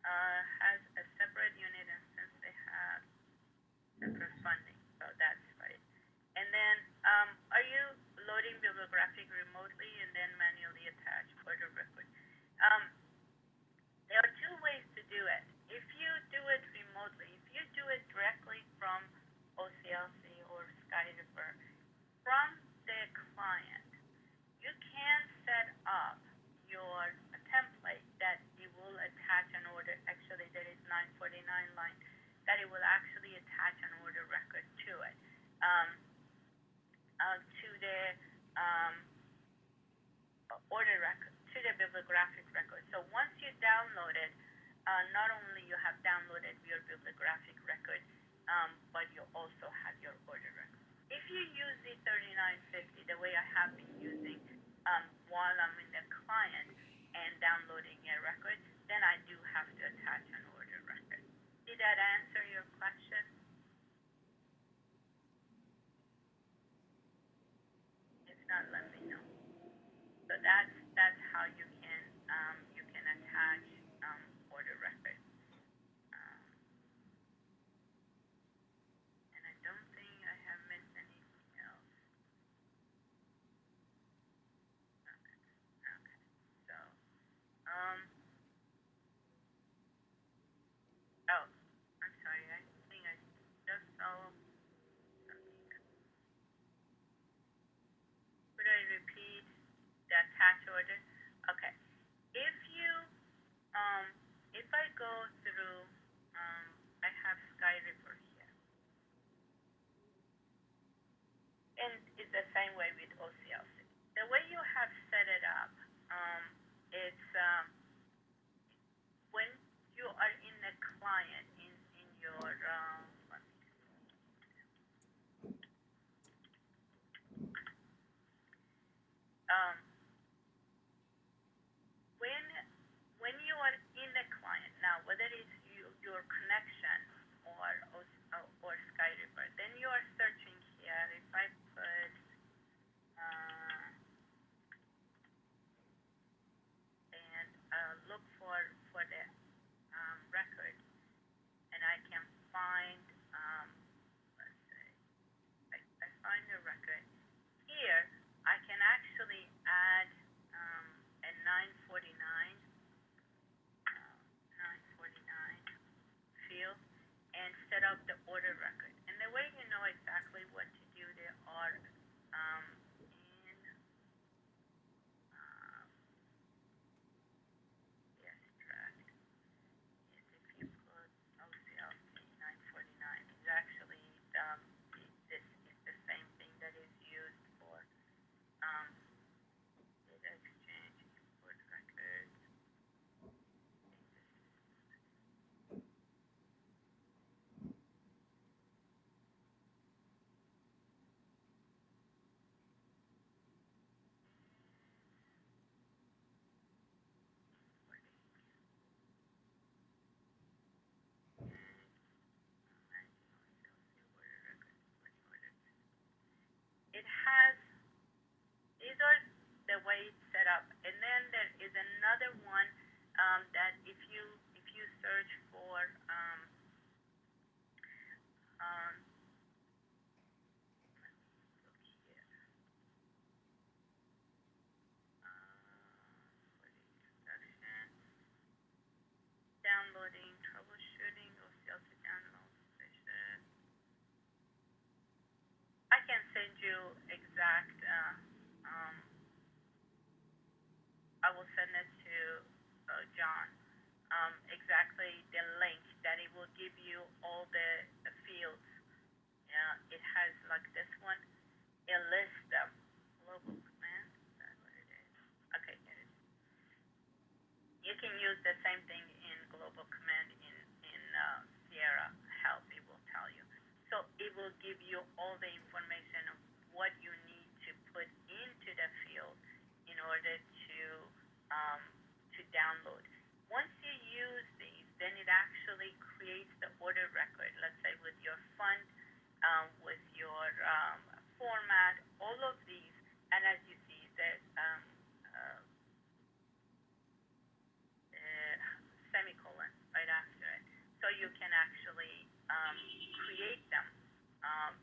has a separate unit, and since they have separate funding, so that's right. And then, are you loading bibliographic remotely and then manually attach further record? Um, there are two ways to do it. If you do it remotely, if you do it directly from OCLC or SkyRiver, from the client, you can set up your template that it will attach an order. Actually, there is 949 line that it will actually attach an order record to it. um, to the um, order record, to the bibliographic record. So once you download it, not only you have downloaded your bibliographic record, but you also have your order record. If you use the 3950 the way I have been using while I'm in the client and downloading a record, then I do have to attach an order record. Did that answer your question? If not, let me know. So that's how you can attach order records. Um, and I don't think I have missed anything else. Okay. Okay. So um oh, I'm sorry. I think I just saw something. Could I repeat the attach order? Okay. If you um if I go through I have Sky River here. And it's the same way with OCLC. The way you have set it up, it's when you are in the client in your um, when you are in the client now, whether it's your connection or Sky River, then you are searching here. If I put and look for the record, and I can find let's say I find the record here. I can actually add a 949 field and set up the order record. And the way you know exactly what to do, there are in yes, track is if you put OCLC 949, is actually this is the same thing that is used for data exchange, import records. It has, these are the way it's set up. And then there is another one that if you search for um, look here, for the introduction, downloading, troubleshooting, or sales to download session. I can send you exact. I will send it to John. Exactly the link that it will give you all the fields. It has like this one. It lists them. Global command. Is that what it is? Okay, here it is. You can use the same thing in global command in Sierra Help. It will tell you. So it will give you all the information of what you need to put into the field in order to download. Once you use these, then it actually creates the order record. Let's say with your fund, with your format, all of these, and as you see, there's semicolon right after it. So you can actually create them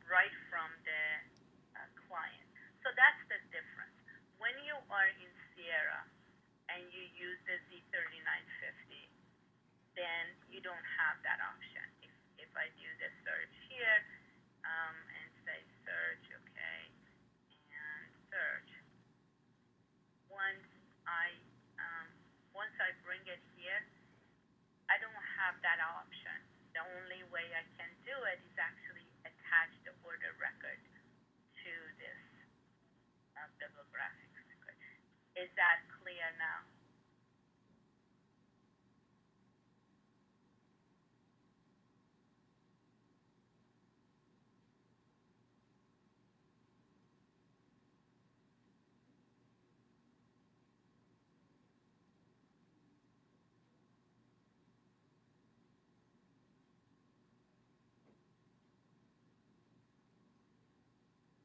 right from the client. So that's the difference. When you are in Sierra and you use the Z3950, then you don't have that option. If I do the search here and say search, okay, and search, once I once I bring it here, I don't have that option. The only way I can do it is actually attach the order record. Is that clear now?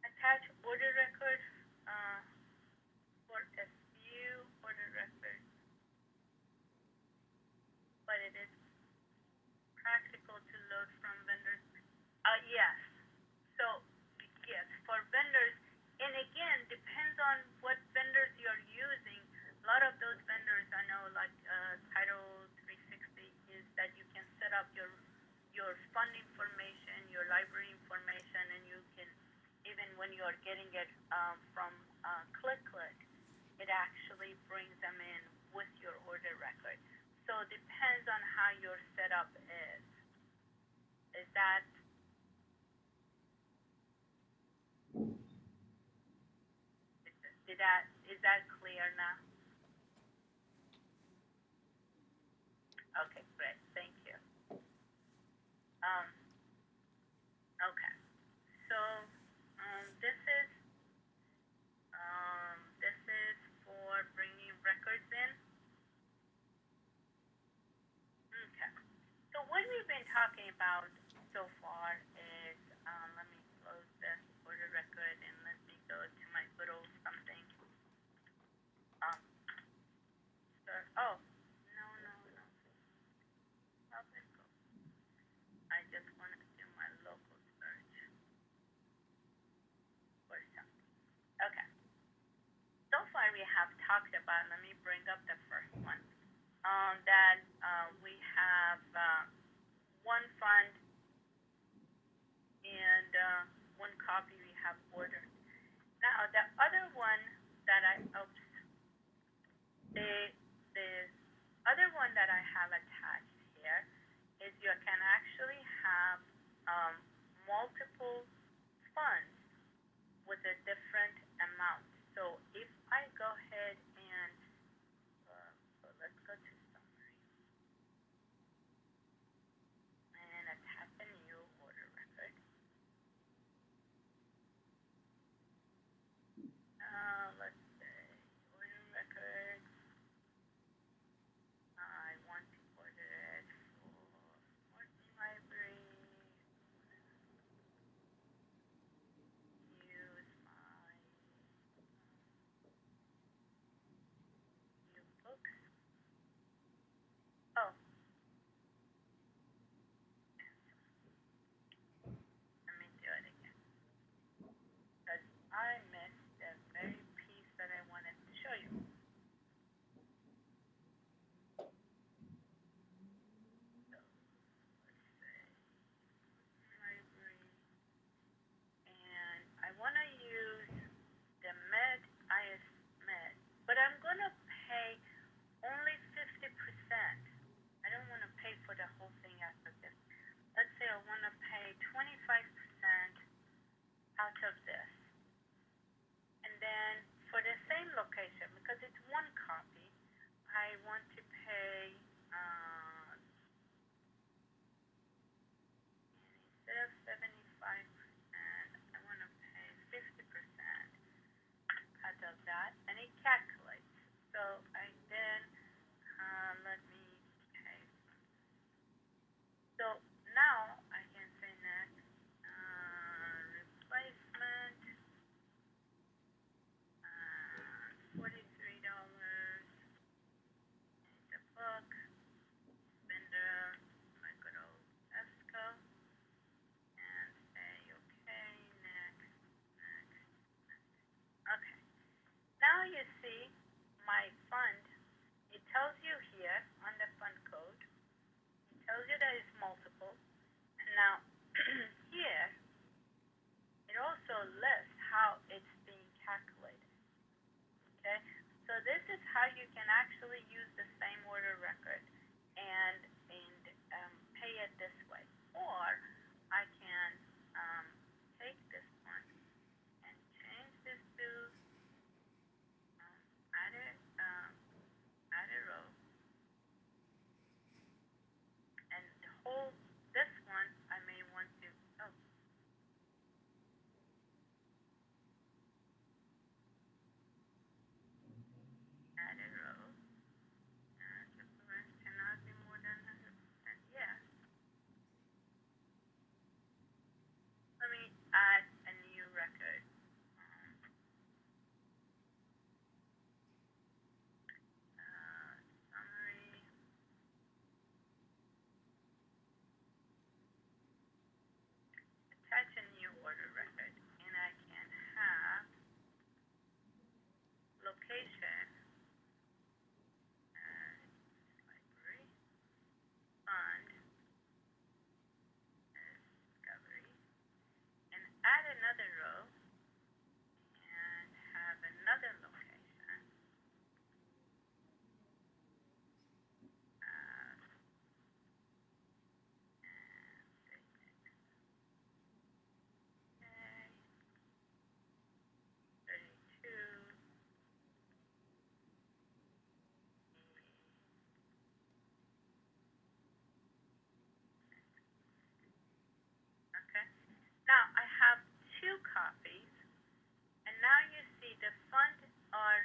Attach order record for a few order records, but it is practical to load from vendors. Yes. So, yes, for vendors, and again, depends on what vendors you're using. A lot of those vendors I know, like Title 360, is that you can set up your fund information, your library information, and you can, even when you're getting it from ClickClick, it actually brings them in with your order record. So it depends on how your setup is. Is that is that clear now? Okay, great. Thank you. Um, okay. So this is for bringing records in. Okay. So what we've been talking about so far is let me close this order record and let me go to my little something. Oh, no, no, no. How did it go? I just want to do my local search for something. Okay. So far we have talked about, let me bring up the first one, that we have one fund and one copy we have ordered. Now the other one that the other one that I have attached here is you can actually have um, multiple funds with a different amount. So if I go ahead and so let's go to summary and attach a new order record. Let's say order record. I want to order it for Morton Library. Use my new books. Oh, let me do it again because I missed the very piece that I wanted to show you. So let's say library, and I want to use the Med, but I'm gonna pay only 50%. I don't want to pay for the whole thing after this. Let's say I want to pay 25% out of this. And then for the same location, because it's one copy, I want to pay, instead of 75%, I want to pay 50% out of that, and it calculates. So I then, let me pay. So now I can say next, replacement, $43, the book, vendor, my good old ESCO, and say okay, next, next. Okay. Now you see my fund. It tells you here on the fund code, it tells you that it's multiple. And now here, it also lists how it's being calculated. Okay? So this is how you can actually use the same order record and pay it this way. Or I can take this one and change this to add it whole, this one, I may want to, oh, add a row. Supplements cannot be more than 100%. Yes. Let me add a new record. Summary. Attach a new order record, and I can have location, library, fund, discovery, and add another row and have another location. Okay, 32. Okay. Now I have two copies, and now you see the fund are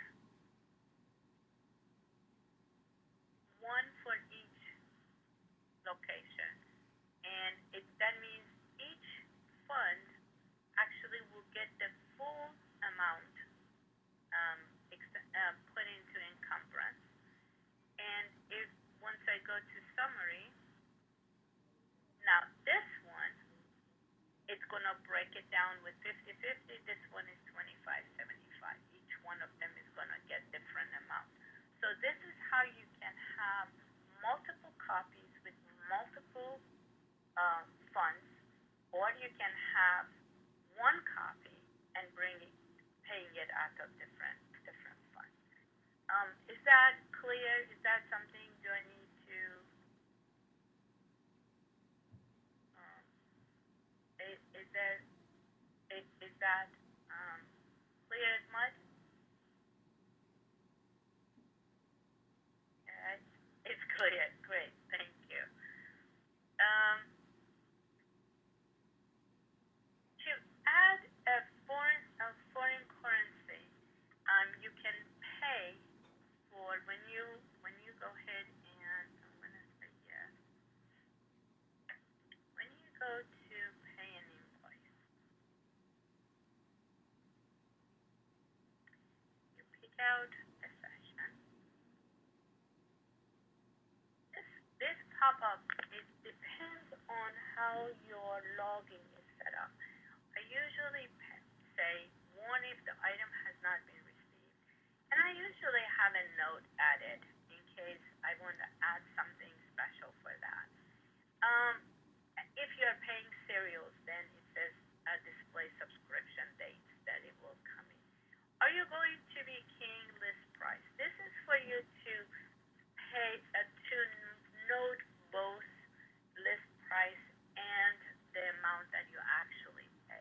one for each location, and that means each fund actually will get the full amount put into encumbrance. And if once I go to summary, now this one, it's gonna break it down with 50-50. This one is 25-75. Each one of them is gonna get different amount. So this is how you can have multiple copies with multiple funds, or you can have one copy and paying it out of different funds. Is that clear? Is that something? Do I need to? Is that clear as mud? It's clear. Great. Thank you. To add a foreign currency, you can pay for when you go ahead and I'm gonna say yes. When you go to pay an invoice, you pick out a session. This pop-up, it depends on how your login is set up. I usually say warn if the item has not been received, and I usually have a note added in case I want to add something special for that. Um, if you are paying cereals, then it says display subscription dates that it will come in. Are you going to be keying list price? This is for you to pay to note both list price and the amount that you actually pay.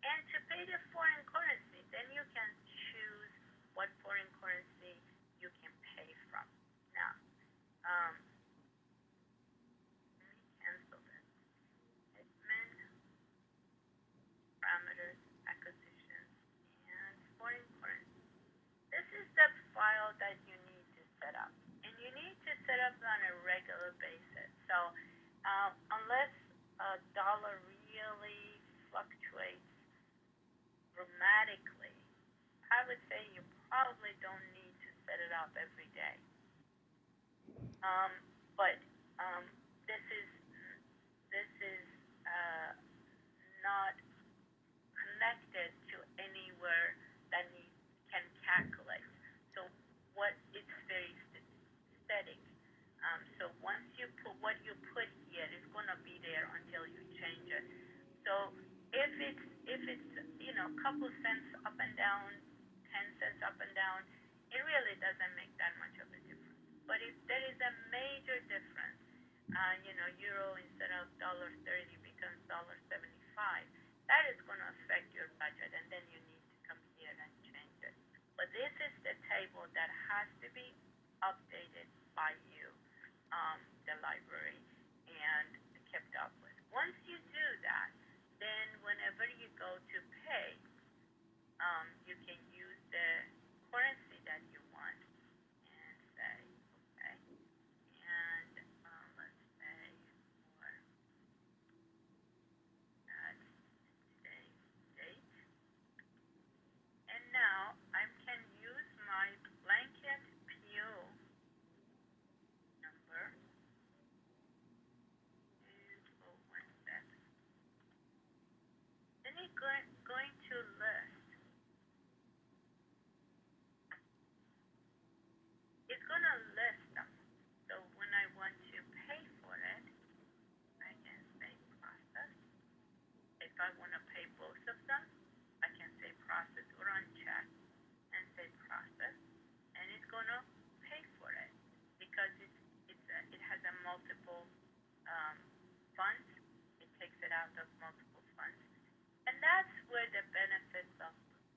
And to pay the foreign currency, then you can choose what foreign currency you can pay from. Now, let me cancel this. Admin, parameters, acquisitions, and foreign currency. This is the file that you need to set up. And you need to set up on a regular basis. So unless a dollar really fluctuates dramatically, I would say you probably don't need to set it up every day. But this is not connected to anywhere that can calculate. So what it's very static. So once you put what you put here, it's gonna be there until you change it. So if it's couple cents up and down, 10 cents up and down, it really doesn't make that much of a difference. But if there is a major difference, euro instead of $1.30 becomes $1.75, that is going to affect your budget, and then you need to come here and change it. But this is the table that has to be updated by you, the library, and out of multiple funds. And that's where the benefits of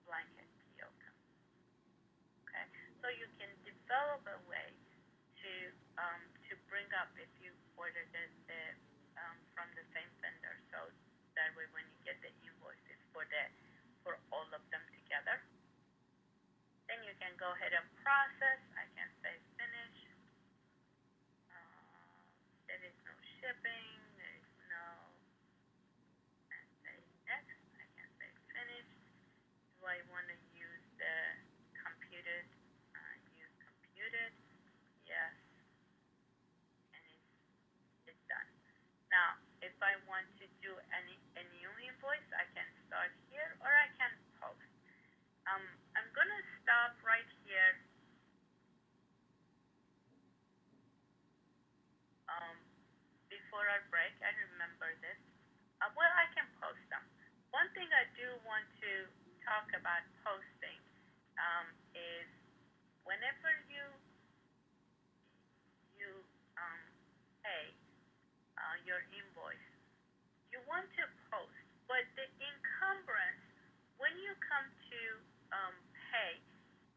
blanket PO come. Okay? So you can develop a way to bring up if you ordered it from the same vendor. So that way when you get the invoices for all of them together, then you can go ahead and process. I can say finish. There is no shipping. There is no, and say next. I can say finish. Do I want to use the computed? Use computed. Yes. And it's done. Now, if I want to do a new invoice, I can start here or I can post. I'm gonna stop right here. Before our break, I remember this. Well, I can post them. One thing I do want to talk about posting is whenever you pay your invoice, you want to post, but the encumbrance, when you come to pay,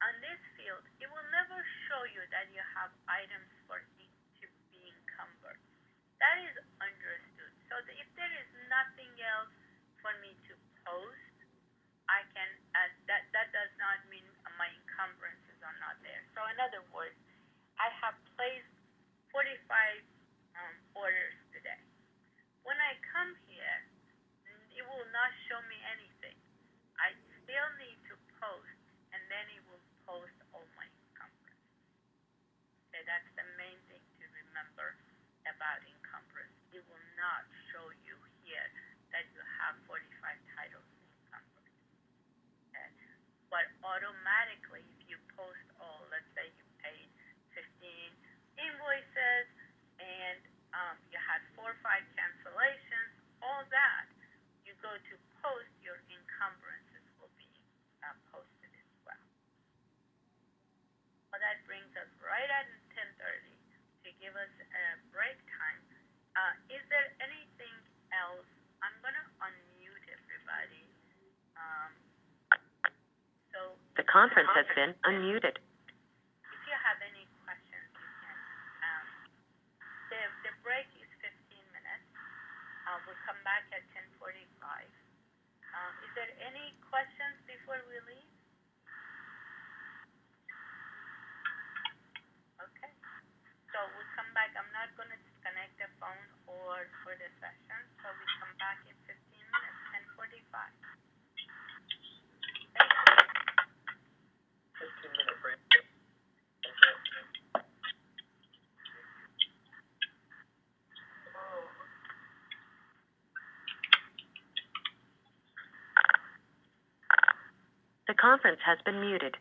on this field, it will never show you that you have items to be encumbered. That is understood. So if there is nothing else for me to post, I can that does not mean my encumbrances are not there. So in other words, I have placed 45 orders today. When I come here, it will not show me anything. I still need to post, and then it will post all my encumbrances. Okay, that's the main thing to remember about encumbrance. It will not show you here that you have 45 titles encumbered. Okay? But automatically, if you post all, let's say you paid 15 invoices and you had 4 or 5 cancellations, all that, you go to post, your encumbrances will be posted as well. Well, that brings us right at 10:30 to give us a break time. Is there anything else? I'm going to unmute everybody. So The conference has been unmuted. if you have any questions, you can. The break is 15 minutes. We'll come back at 10:45. Is there any questions before we leave? Okay. So we'll come back. I'm not going to disconnect the phone or for the session. So we come back in 15 minutes, 10:45. Thank you. 15-minute break. The conference has been muted.